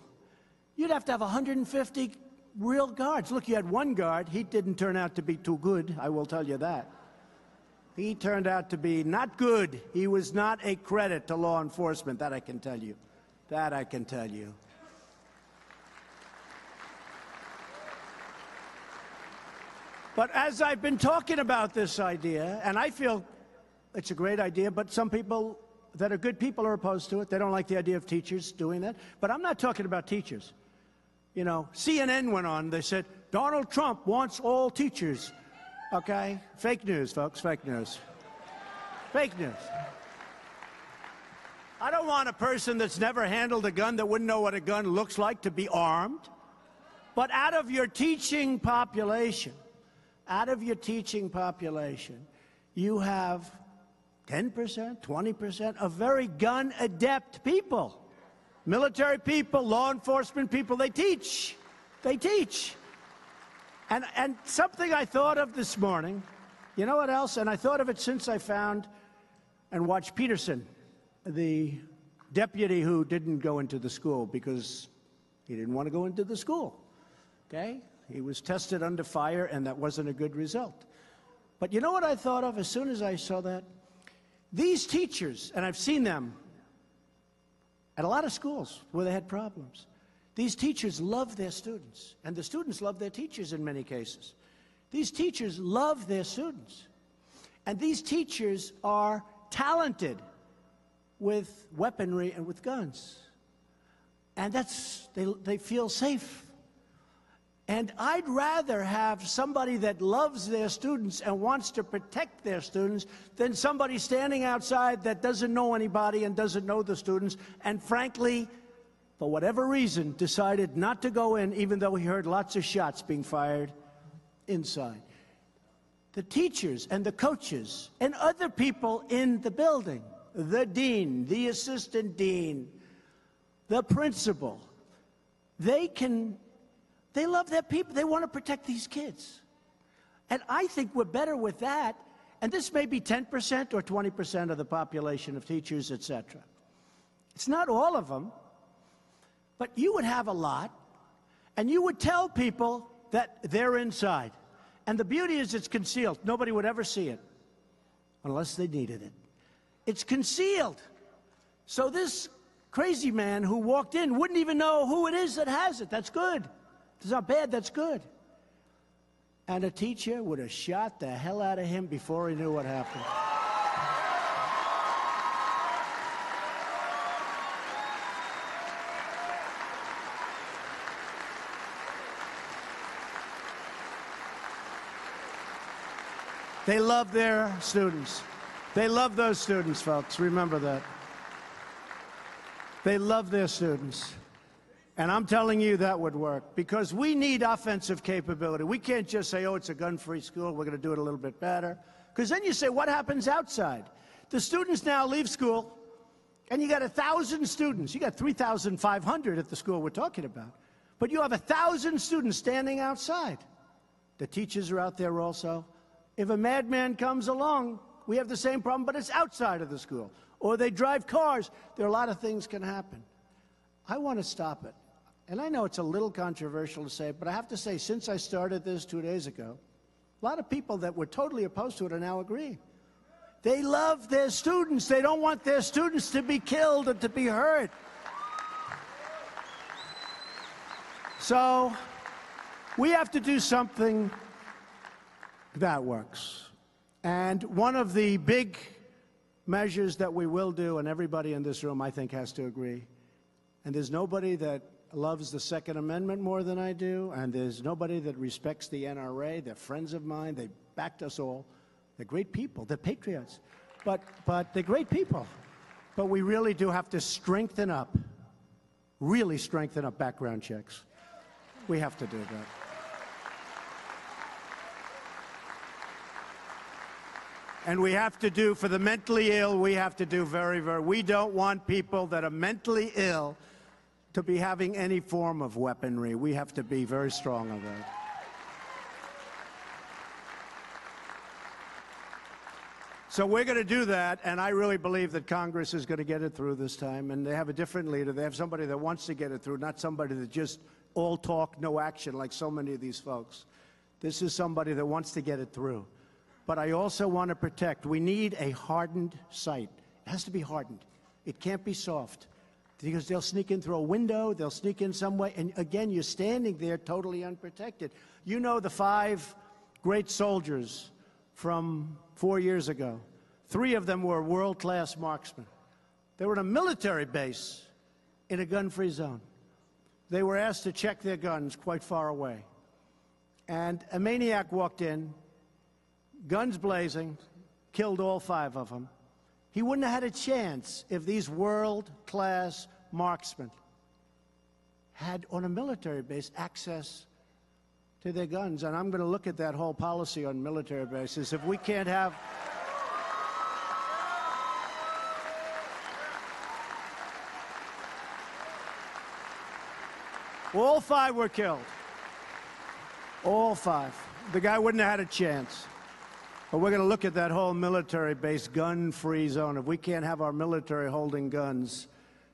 You'd have to have 150 real guards. Look, you had one guard. He didn't turn out to be too good, I will tell you that. He turned out to be not good. He was not a credit to law enforcement, that I can tell you. That I can tell you. But as I've been talking about this idea, and I feel it's a great idea, but some people that are good people are opposed to it. They don't like the idea of teachers doing that. But I'm not talking about teachers. You know, CNN went on. They said, Donald Trump wants all teachers. Okay? Fake news, folks. Fake news. Fake news. I don't want a person that's never handled a gun, that wouldn't know what a gun looks like, to be armed. But out of your teaching population, you have 10%, 20% of very gun-adept people. Military people, law enforcement people, they teach. They teach. And something I thought of this morning, you know what else? And I thought of it since I found and watched Peterson, the deputy who didn't go into the school because he didn't want to go into the school, okay? He was tested under fire, and that wasn't a good result. But you know what I thought of as soon as I saw that? These teachers, and I've seen them at a lot of schools where they had problems, these teachers love their students, and the students love their teachers in many cases. These teachers love their students, and these teachers are talented with weaponry and with guns. And they feel safe. And I'd rather have somebody that loves their students and wants to protect their students than somebody standing outside that doesn't know anybody and doesn't know the students and, frankly, for whatever reason, decided not to go in, even though he heard lots of shots being fired inside. The teachers and the coaches and other people in the building, the dean, the assistant dean, the principal, they love their people. They want to protect these kids. And I think we're better with that. And this may be 10% or 20% of the population of teachers, etc. It's not all of them, but you would have a lot, and you would tell people that they're inside. And the beauty is it's concealed. Nobody would ever see it unless they needed it. It's concealed. So this crazy man who walked in wouldn't even know who it is that has it. That's good. It's not bad, that's good. And a teacher would have shot the hell out of him before he knew what happened. They love their students. They love those students, folks. Remember that. They love their students. And I'm telling you that would work, because we need offensive capability. We can't just say, oh, it's a gun-free school, we're going to do it a little bit better. Because then you say, what happens outside? The students now leave school, and you got 1,000 students. You got 3,500 at the school we're talking about. But you have 1,000 students standing outside. The teachers are out there also. If a madman comes along, we have the same problem, but it's outside of the school. Or they drive cars. There are a lot of things can happen. I want to stop it. And I know it's a little controversial to say, but I have to say, since I started this 2 days ago, a lot of people that were totally opposed to it are now agreeing. They love their students. They don't want their students to be killed or to be hurt. So we have to do something that works. And one of the big measures that we will do, and everybody in this room, I think, has to agree, and there's nobody that loves the Second Amendment more than I do, and there's nobody that respects the NRA. They're friends of mine. They backed us all. They're great people. They're patriots. But they're great people. But we really do have to strengthen up, really strengthen up background checks. We have to do that. And we have to do, for the mentally ill, we have to do we don't want people that are mentally ill to be having any form of weaponry. We have to be very strong on that. So we're going to do that, and I really believe that Congress is going to get it through this time, and they have a different leader. They have somebody that wants to get it through, not somebody that just all talk, no action, like so many of these folks. This is somebody that wants to get it through. But I also want to protect. We need a hardened site. It has to be hardened. It can't be soft, because they'll sneak in through a window, they'll sneak in some way, and again, you're standing there totally unprotected. You know the 5 great soldiers from 4 years ago. 3 of them were world-class marksmen. They were in a military base in a gun-free zone. They were asked to check their guns quite far away. And a maniac walked in, guns blazing, killed all 5 of them. He wouldn't have had a chance if these world-class marksmen had, on a military base, access to their guns. And I'm going to look at that whole policy on military bases. If we can't have... All 5 were killed. All 5. The guy wouldn't have had a chance. But we're going to look at that whole military-based gun-free zone. If we can't have our military holding guns,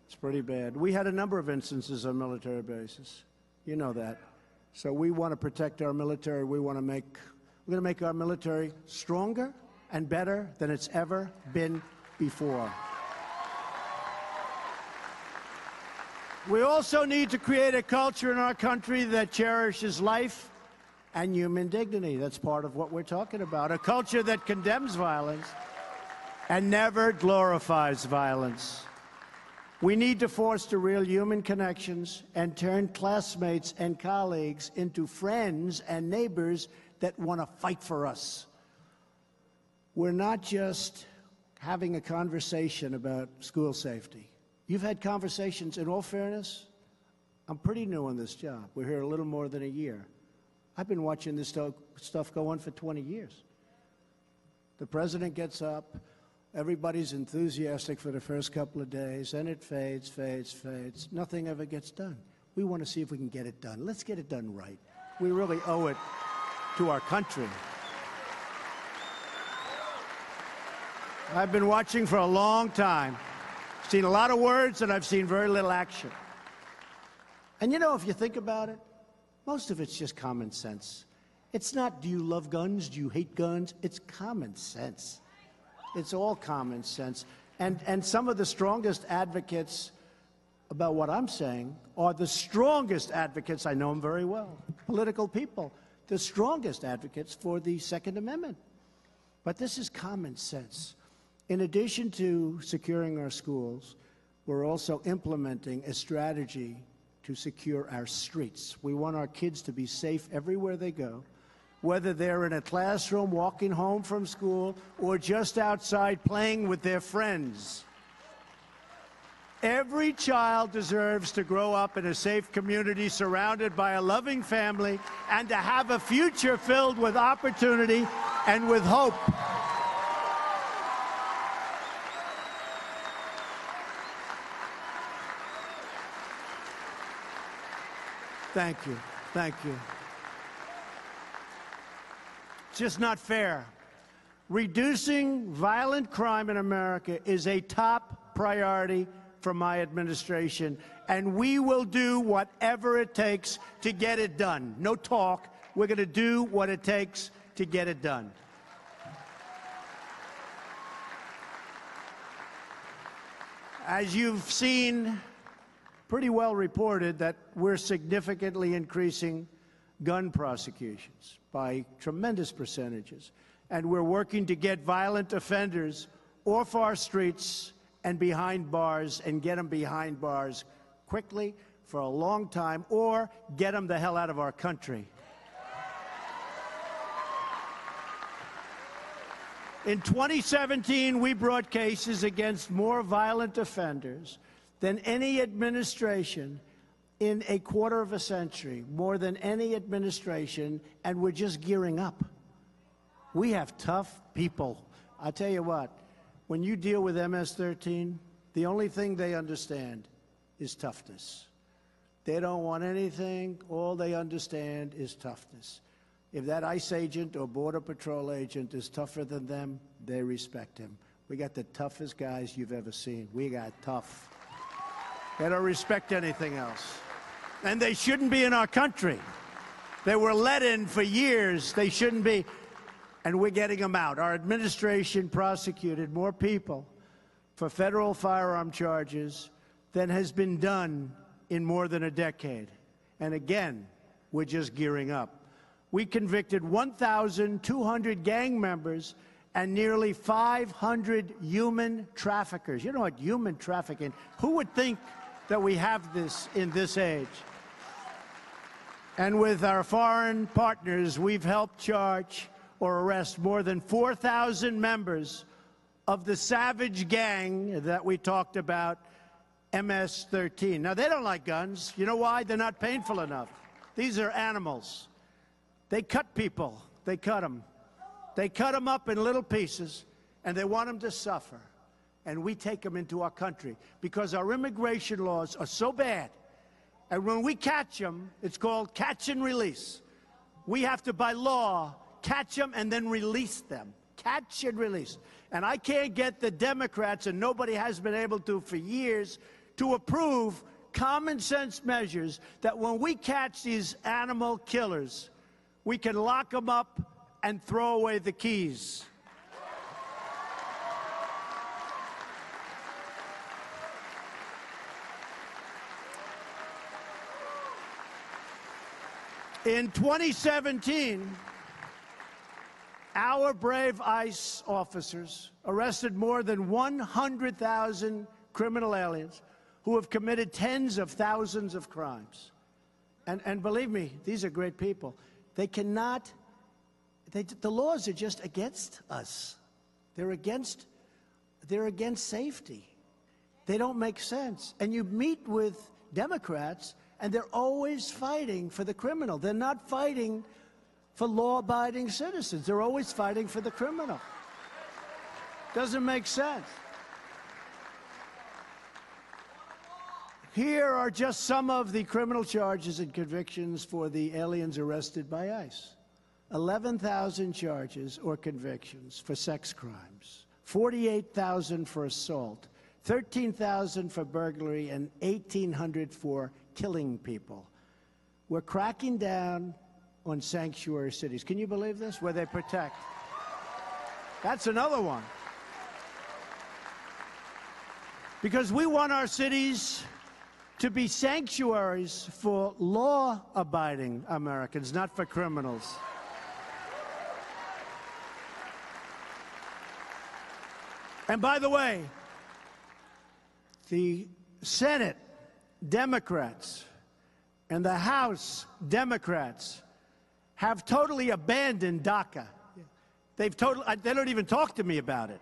it's pretty bad. We had a number of instances on military bases. You know that. So we want to protect our military. We're going to make our military stronger and better than it's ever been before. We also need to create a culture in our country that cherishes life and human dignity. That's part of what we're talking about. A culture that condemns violence and never glorifies violence. We need to foster real human connections and turn classmates and colleagues into friends and neighbors that want to fight for us. We're not just having a conversation about school safety. You've had conversations, in all fairness, I'm pretty new on this job. We're here a little more than a year. I've been watching this stuff go on for 20 years. The president gets up, everybody's enthusiastic for the first couple of days, and it fades, fades, fades. Nothing ever gets done. We want to see if we can get it done. Let's get it done right. We really owe it to our country. I've been watching for a long time. I've seen a lot of words, and I've seen very little action. And you know, if you think about it, most of it's just common sense. It's not, do you love guns? Do you hate guns? It's common sense. It's all common sense. And some of the strongest advocates about what I'm saying are the strongest advocates, I know them very well, political people, the strongest advocates for the Second Amendment. But this is common sense. In addition to securing our schools, we're also implementing a strategy to secure our streets. We want our kids to be safe everywhere they go, whether they're in a classroom, walking home from school, or just outside playing with their friends. Every child deserves to grow up in a safe community surrounded by a loving family and to have a future filled with opportunity and with hope. Thank you. Thank you. It's just not fair. Reducing violent crime in America is a top priority for my administration, and we will do whatever it takes to get it done. No talk. We're going to do what it takes to get it done. As you've seen, pretty well reported that we're significantly increasing gun prosecutions by tremendous percentages. And we're working to get violent offenders off our streets and behind bars, and get them behind bars quickly for a long time, or get them the hell out of our country. In 2017, we brought cases against more violent offenders than any administration in a quarter of a century, more than any administration, and we're just gearing up. We have tough people. I'll tell you what, when you deal with MS-13, the only thing they understand is toughness. They don't want anything. All they understand is toughness. If that ICE agent or Border Patrol agent is tougher than them, they respect him. We got the toughest guys you've ever seen. We got tough. They don't respect anything else. And they shouldn't be in our country. They were let in for years. They shouldn't be. And we're getting them out. Our administration prosecuted more people for federal firearm charges than has been done in more than a decade. And again, we're just gearing up. We convicted 1,200 gang members and nearly 500 human traffickers. You know what, human trafficking? Who would think that we have this in this age? And with our foreign partners, we've helped charge or arrest more than 4,000 members of the savage gang that we talked about, MS-13. Now, they don't like guns. You know why? They're not painful enough. These are animals. They cut people. They cut them. They cut them up in little pieces, and they want them to suffer. And we take them into our country because our immigration laws are so bad. And when we catch them, it's called catch and release. We have to, by law, catch them and then release them. Catch and release. And I can't get the Democrats, and nobody has been able to for years, to approve common sense measures that when we catch these animal killers, we can lock them up and throw away the keys. In 2017, our brave ICE officers arrested more than 100,000 criminal aliens who have committed tens of thousands of crimes. And believe me, these are great people. They cannot, the laws are just against us. They're against safety. They don't make sense. And you meet with Democrats, and they're always fighting for the criminal. They're not fighting for law-abiding citizens. They're always fighting for the criminal. Doesn't make sense. Here are just some of the criminal charges and convictions for the aliens arrested by ICE. 11,000 charges or convictions for sex crimes, 48,000 for assault, 13,000 for burglary, and 1,800 for killing people. We're cracking down on sanctuary cities. Can you believe this? Where they protect. That's another one. Because we want our cities to be sanctuaries for law-abiding Americans, not for criminals. And by the way, the Senate Democrats and the House Democrats have totally abandoned DACA. They don't even talk to me about it.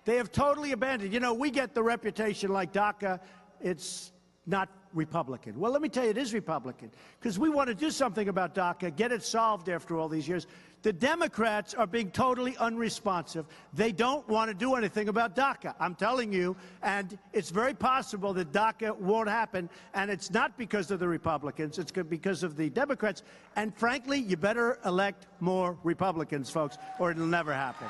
They have totally abandoned. You know, we get the reputation like DACA it's not Republican. Well, let me tell you, it is Republican, because we want to do something about DACA, get it solved after all these years. The Democrats are being totally unresponsive. They don't want to do anything about DACA, I'm telling you, and it's very possible that DACA won't happen, and it's not because of the Republicans, it's because of the Democrats, and frankly, you better elect more Republicans, folks, or it'll never happen.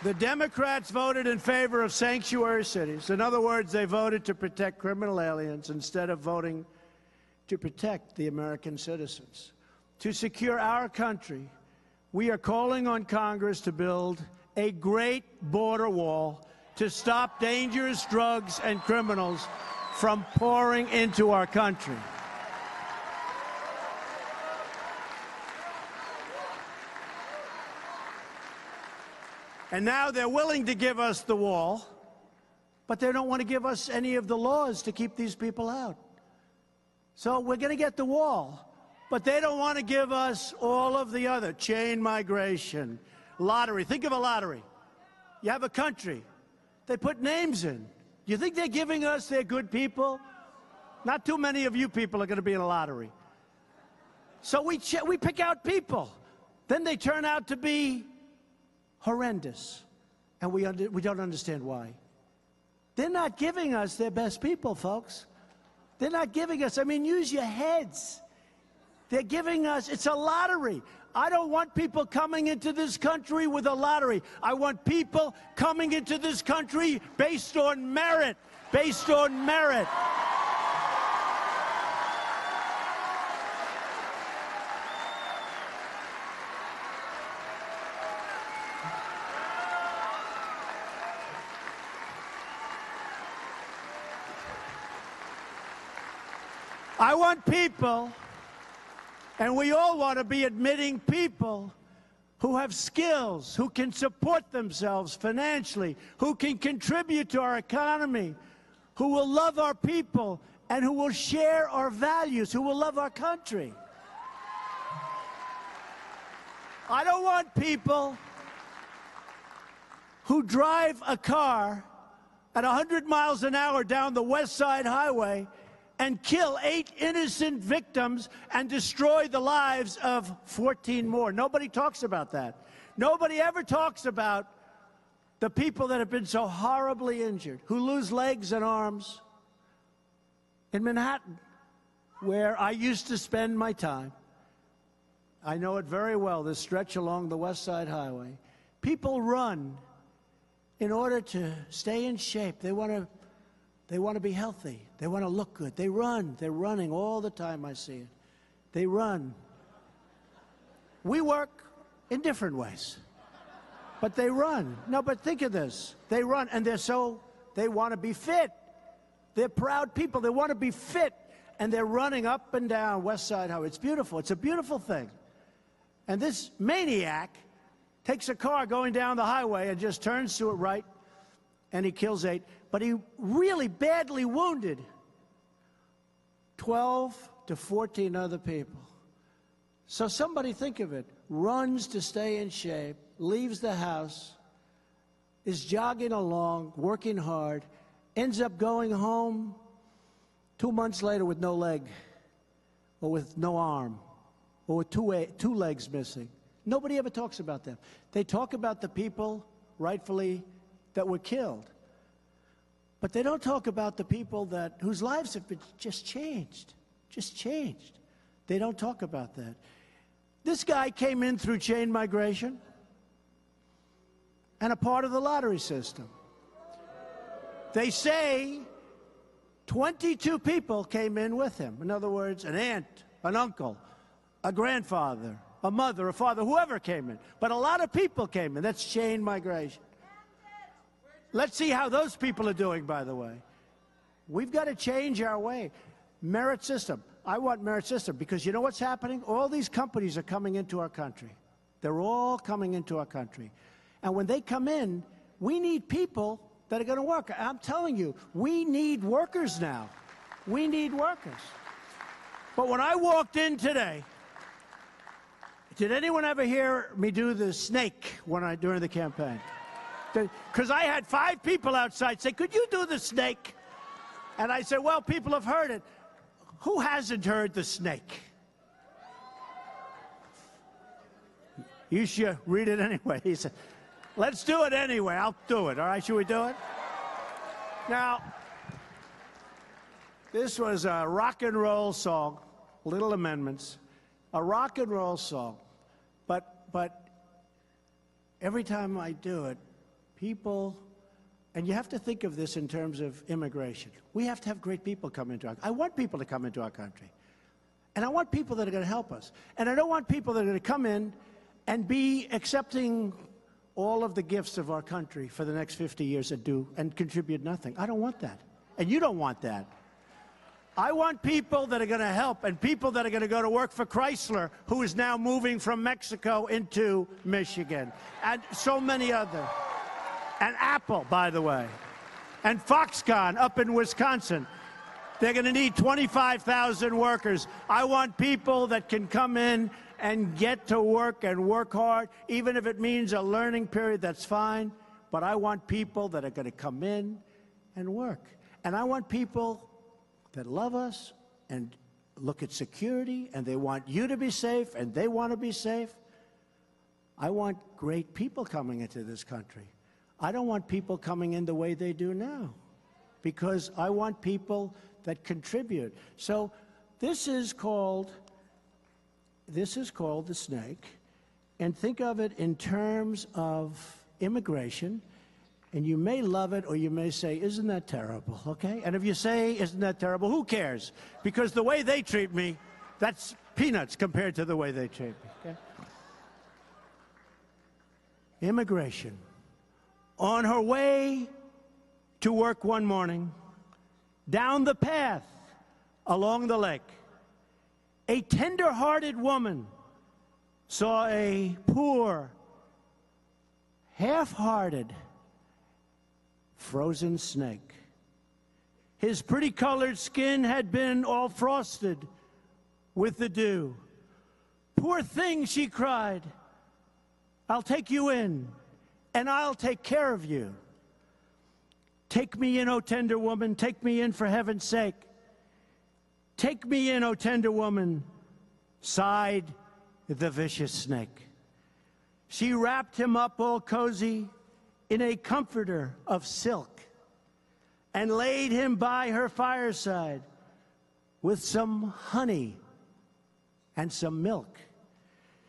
The Democrats voted in favor of sanctuary cities. In other words, they voted to protect criminal aliens instead of voting to protect the American citizens. To secure our country, we are calling on Congress to build a great border wall to stop dangerous drugs and criminals from pouring into our country. And now they're willing to give us the wall, but they don't want to give us any of the laws to keep these people out. So we're going to get the wall, but they don't want to give us all of the other, chain migration, lottery. Think of a lottery. You have a country. They put names in. You think they're giving us their good people? Not too many of you people are going to be in a lottery. So we pick out people. Then they turn out to be horrendous, and we don't understand why. They're not giving us their best people, folks. They're not giving us, I mean, use your heads. They're giving us, it's a lottery. I don't want people coming into this country with a lottery. I want people coming into this country based on merit, based on merit. I want people, and we all want to be admitting people who have skills, who can support themselves financially, who can contribute to our economy, who will love our people, and who will share our values, who will love our country. I don't want people who drive a car at 100 miles an hour down the West Side Highway and kill 8 innocent victims and destroy the lives of 14 more. Nobody talks about that. Nobody ever talks about the people that have been so horribly injured, who lose legs and arms. In Manhattan, where I used to spend my time, I know it very well, this stretch along the West Side Highway, people run in order to stay in shape. They want to be healthy. They want to look good. They run. They're running all the time. I see it. They run. We work in different ways, but they run. No, but think of this. They run, and they want to be fit. They're proud people. They want to be fit, and they're running up and down West Side Highway. It's beautiful. It's a beautiful thing. And this maniac takes a car going down the highway and just turns to it right, and he kills 8. But he really badly wounded 12 to 14 other people. So somebody think of it. Runs to stay in shape, leaves the house, is jogging along, working hard, ends up going home 2 months later with no leg, or with no arm, or with two legs missing. Nobody ever talks about them. They talk about the people, rightfully, that were killed. But they don't talk about the people whose lives have been just changed. They don't talk about that. This guy came in through chain migration and a part of the lottery system. They say 22 people came in with him. In other words, an aunt, an uncle, a grandfather, a mother, a father, whoever came in. But a lot of people came in. That's chain migration. Let's see how those people are doing, by the way. We've got to change our way. Merit system. I want merit system because you know what's happening? All these companies are coming into our country. They're all coming into our country. And when they come in, we need people that are going to work. I'm telling you, we need workers now. We need workers. But when I walked in today, Did anyone ever hear me do the snake during the campaign? Because I had 5 people outside say, "Could you do the snake?" And I said, "Well, people have heard it. Who hasn't heard the snake?" You should read it anyway. He said, "Let's do it anyway. I'll do it. All right, should we do it?" Now, this was a rock and roll song, little amendments, a rock and roll song. But every time I do it, people, and you have to think of this in terms of immigration. We have to have great people come into our country. I want people to come into our country. And I want people that are going to help us. And I don't want people that are going to come in and be accepting all of the gifts of our country for the next 50 years and contribute nothing. I don't want that. And you don't want that. I want people that are going to help and people that are going to go to work for Chrysler, who is now moving from Mexico into Michigan, and so many others. And Apple, by the way, and Foxconn up in Wisconsin. They're going to need 25,000 workers. I want people that can come in and get to work and work hard, even if it means a learning period, that's fine. But I want people that are going to come in and work. And I want people that love us and look at security, and they want you to be safe, and they want to be safe. I want great people coming into this country. I don't want people coming in the way they do now, because I want people that contribute. So this is called the snake, and think of it in terms of immigration. And you may love it, or you may say, "Isn't that terrible?" Okay? And if you say, "Isn't that terrible?" who cares? Because the way they treat me, that's peanuts compared to the way they treat me. Okay? Immigration. On her way to work one morning, down the path along the lake, a tender-hearted woman saw a poor, half-hearted, frozen snake. His pretty colored skin had been all frosted with the dew. "Poor thing," she cried, "I'll take you in, and I'll take care of you. Take me in, O tender woman, take me in for heaven's sake. Take me in, O tender woman," sighed the vicious snake. She wrapped him up all cozy in a comforter of silk and laid him by her fireside with some honey and some milk.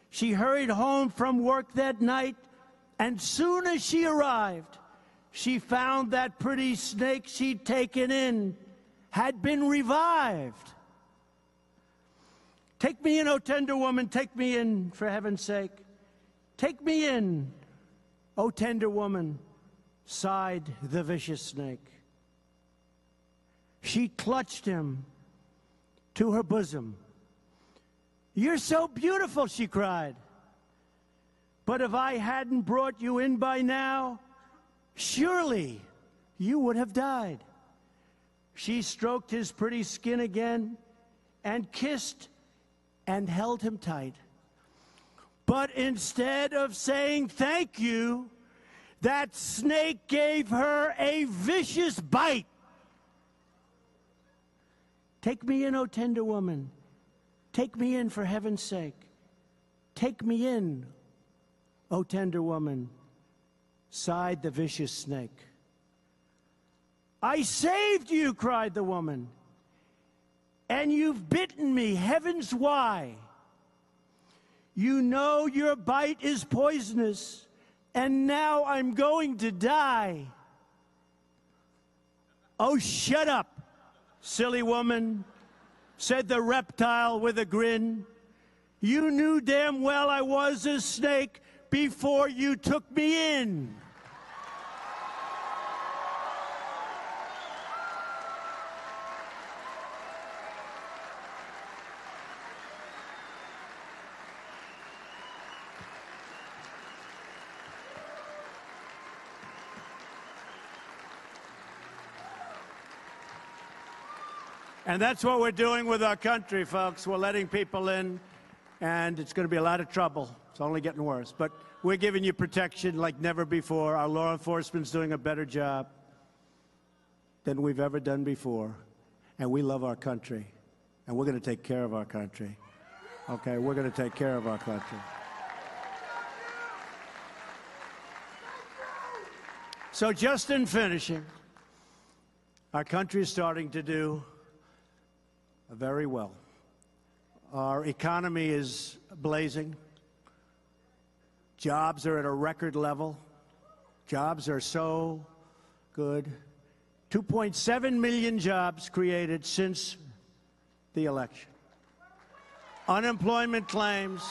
She hurried home from work that night, and soon as she arrived, she found that pretty snake she'd taken in had been revived. "Take me in, O tender woman, take me in for heaven's sake. Take me in, O tender woman," sighed the vicious snake. She clutched him to her bosom. "You're so beautiful," she cried. "But if I hadn't brought you in by now, surely you would have died." She stroked his pretty skin again and kissed and held him tight. But instead of saying thank you, that snake gave her a vicious bite. "Take me in, O tender woman. Take me in for heaven's sake. Take me in, O tender woman," sighed the vicious snake. "I saved you," cried the woman, "and you've bitten me. Heavens, why? You know your bite is poisonous, and now I'm going to die." "Oh, shut up, silly woman," said the reptile with a grin. "You knew damn well I was a snake before you took me in." And that's what we're doing with our country, folks. We're letting people in and it's going to be a lot of trouble. It's only getting worse. But we're giving you protection like never before. Our law enforcement's doing a better job than we've ever done before. And we love our country. And we're going to take care of our country. Okay, we're going to take care of our country. So just in finishing, our country is starting to do very well. Our economy is blazing. Jobs are at a record level. Jobs are so good. 2.7 million jobs created since the election. Unemployment claims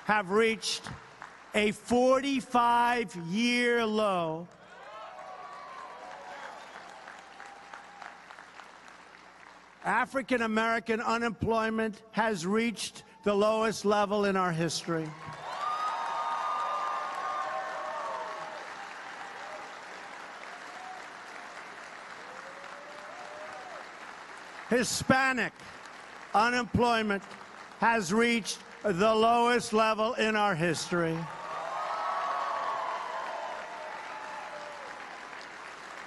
have reached a 45-year low. African-American unemployment has reached the lowest level in our history. Hispanic unemployment has reached the lowest level in our history.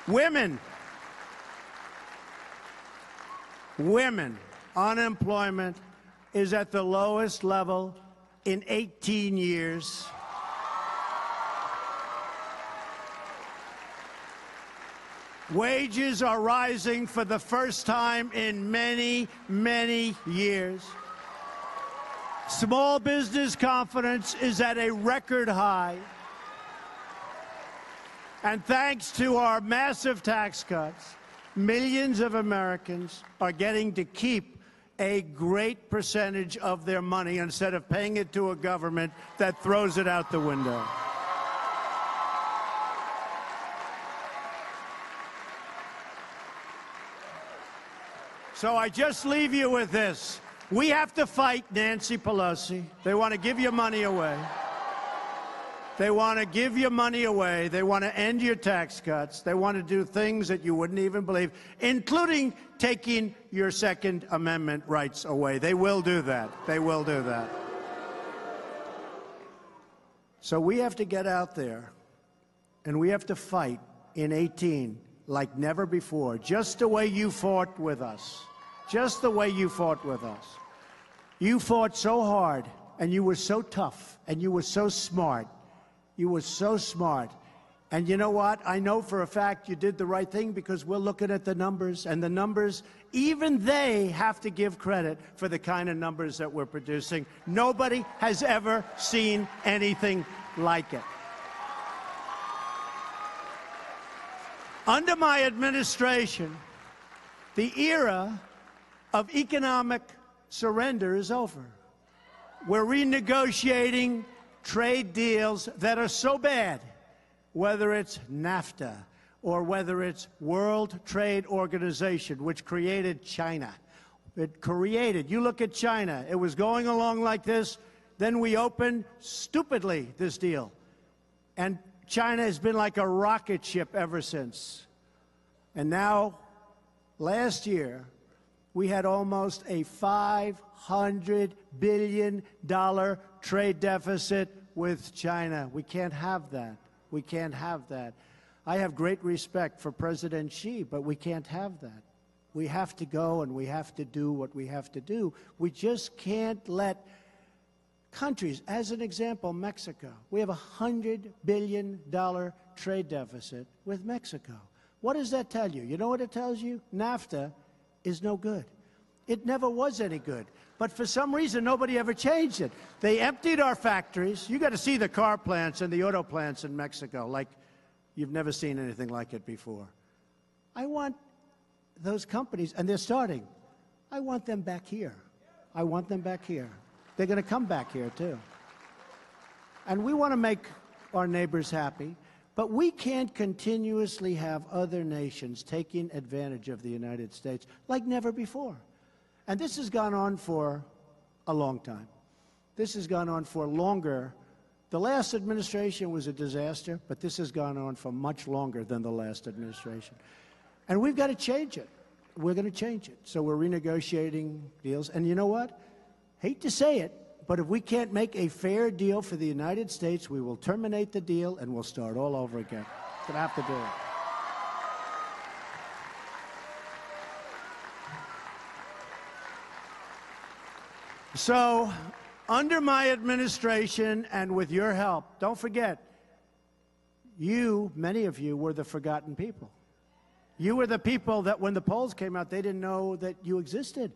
Women unemployment is at the lowest level in 18 years. Wages are rising for the first time in many, many years. Small business confidence is at a record high. And thanks to our massive tax cuts, millions of Americans are getting to keep a great percentage of their money instead of paying it to a government that throws it out the window. So I just leave you with this. We have to fight Nancy Pelosi. They want to give your money away. They want to give your money away. They want to end your tax cuts. They want to do things that you wouldn't even believe, including taking your Second Amendment rights away. They will do that. They will do that. So we have to get out there, and we have to fight in 18 like never before, just the way you fought with us. Just the way you fought with us. You fought so hard, and you were so tough, and you were so smart. You were so smart. And you know what? I know for a fact you did the right thing because we're looking at the numbers, and the numbers, even they have to give credit for the kind of numbers that we're producing. Nobody has ever seen anything like it. Under my administration, the era of economic surrender is over. We're renegotiating trade deals that are so bad, whether it's NAFTA or whether it's World Trade Organization, which created China. You look at China, it was going along like this, then we opened, stupidly, this deal. And China has been like a rocket ship ever since. And now, last year, we had almost a $500 billion trade deficit with China. We can't have that. We can't have that. I have great respect for President Xi, but we can't have that. We have to go and we have to do what we have to do. We just can't let countries, as an example, Mexico. We have a $100 billion trade deficit with Mexico. What does that tell you? You know what it tells you? NAFTA is no good. It never was any good. But for some reason, nobody ever changed it. They emptied our factories. You got to see the car plants and the auto plants in Mexico like you've never seen anything like it before. I want those companies, and they're starting. I want them back here. I want them back here. They're going to come back here, too. And we want to make our neighbors happy. But we can't continuously have other nations taking advantage of the United States like never before. And this has gone on for a long time. This has gone on for longer. The last administration was a disaster, but this has gone on for much longer than the last administration. And we've got to change it. We're going to change it. So we're renegotiating deals. And you know what? hate to say it, but if we can't make a fair deal for the United States, we will terminate the deal and we'll start all over again. We're going to have to do it. So, under my administration and with your help, don't forget, you, many of you, were the forgotten people. You were the people that when the polls came out, they didn't know that you existed.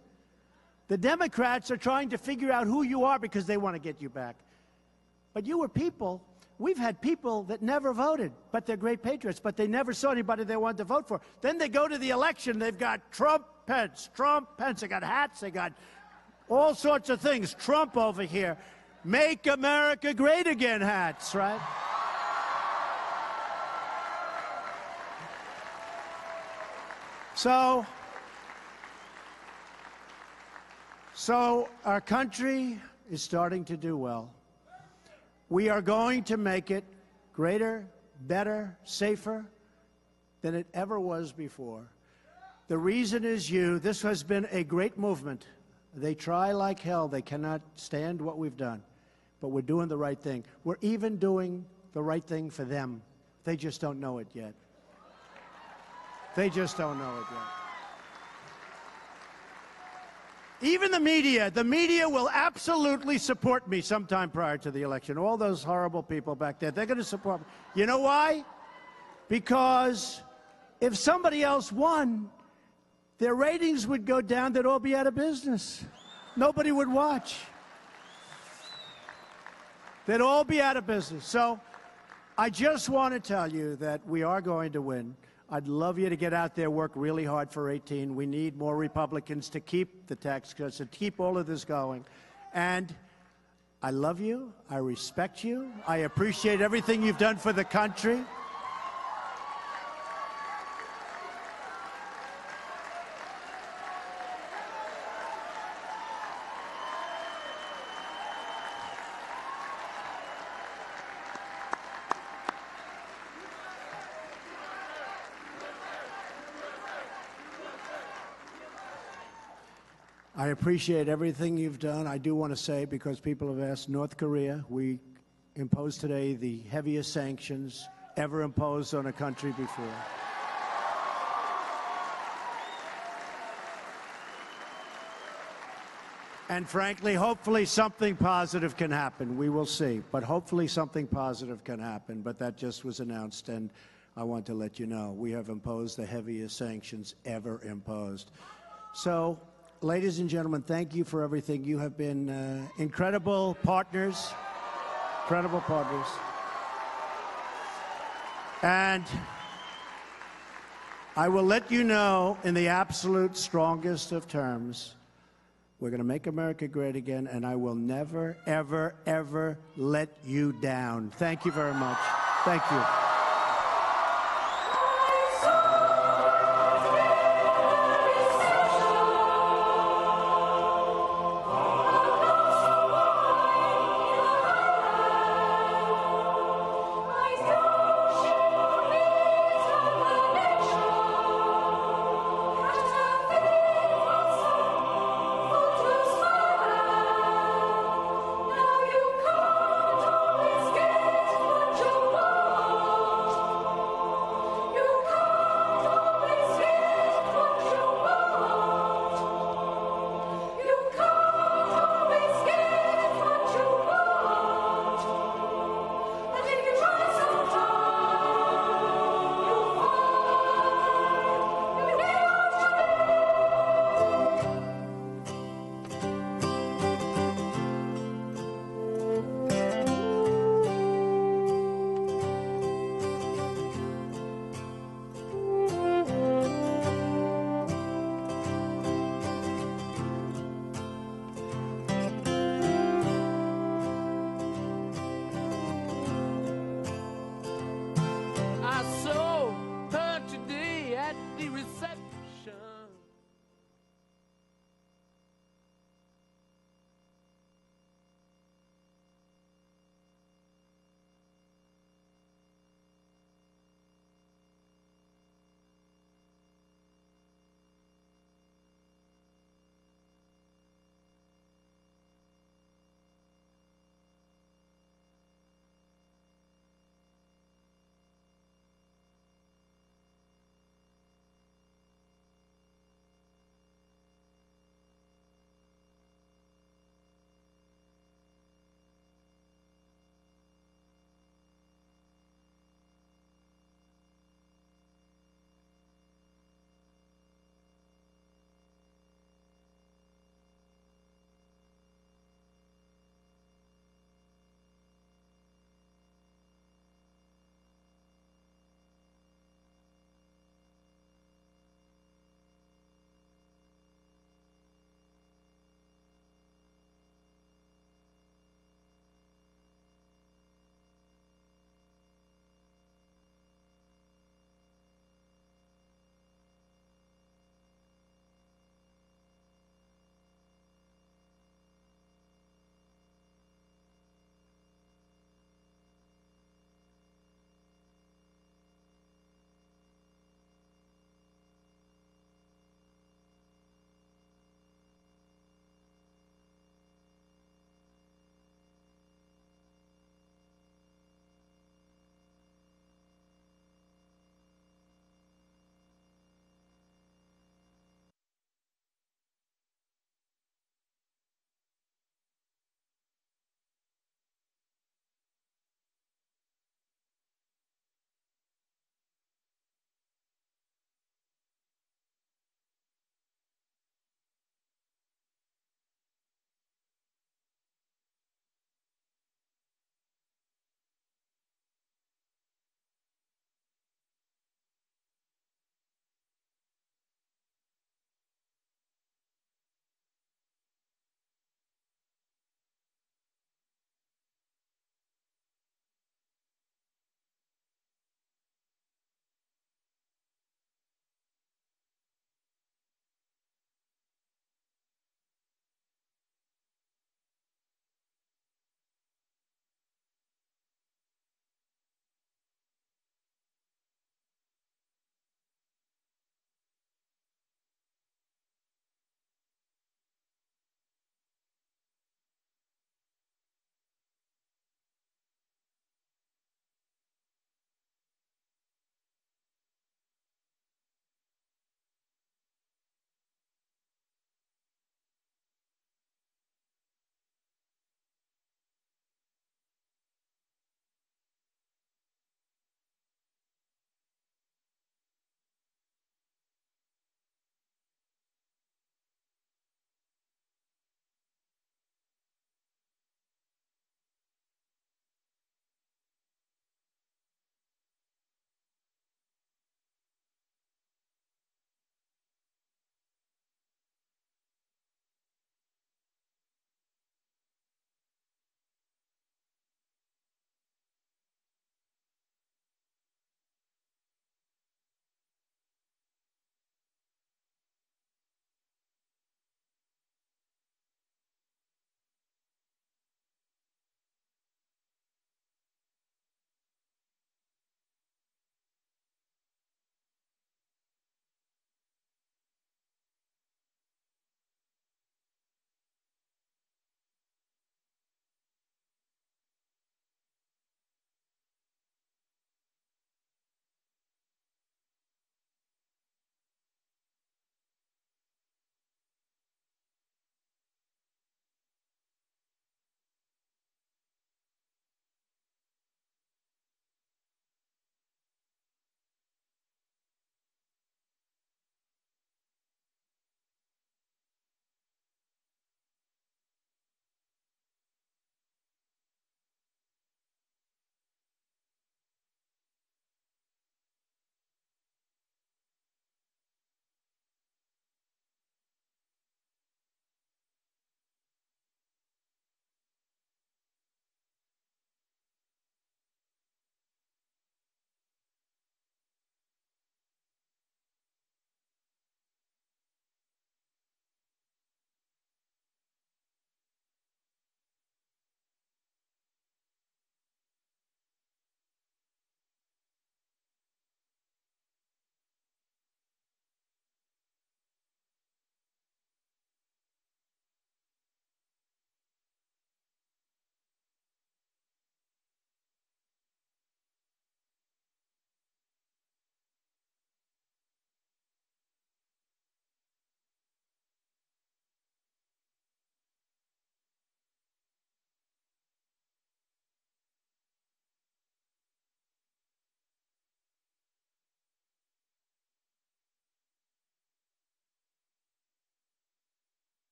The Democrats are trying to figure out who you are because they want to get you back. But you were people. We've had people that never voted, but they're great patriots, but they never saw anybody they wanted to vote for. Then they go to the election, they've got Trump, Pence, they got hats, they got all sorts of things. Trump over here. Make America great again hats, right? So our country is starting to do well. We are going to make it greater, better, safer than it ever was before. The reason is you. This has been a great movement. They try like hell. They cannot stand what we've done. But we're doing the right thing. We're even doing the right thing for them. They just don't know it yet. They just don't know it yet. Even the media will absolutely support me sometime prior to the election. All those horrible people back there, they're going to support me. You know why? Because if somebody else won, their ratings would go down, they'd all be out of business. Nobody would watch. They'd all be out of business. So I just want to tell you that we are going to win. I'd love you to get out there, work really hard for 18. We need more Republicans to keep the tax cuts, to keep all of this going. And I love you. I respect you. I appreciate everything you've done for the country. I appreciate everything you've done. I do want to say, because people have asked, North Korea, we imposed today the heaviest sanctions ever imposed on a country before. And frankly, hopefully something positive can happen. We will see. But hopefully something positive can happen. But that just was announced, and I want to let you know we have imposed the heaviest sanctions ever imposed. So, ladies and gentlemen, thank you for everything. You have been incredible partners. Incredible partners. And I will let you know in the absolute strongest of terms, we're going to make America great again, and I will never, ever, ever let you down. Thank you very much. Thank you.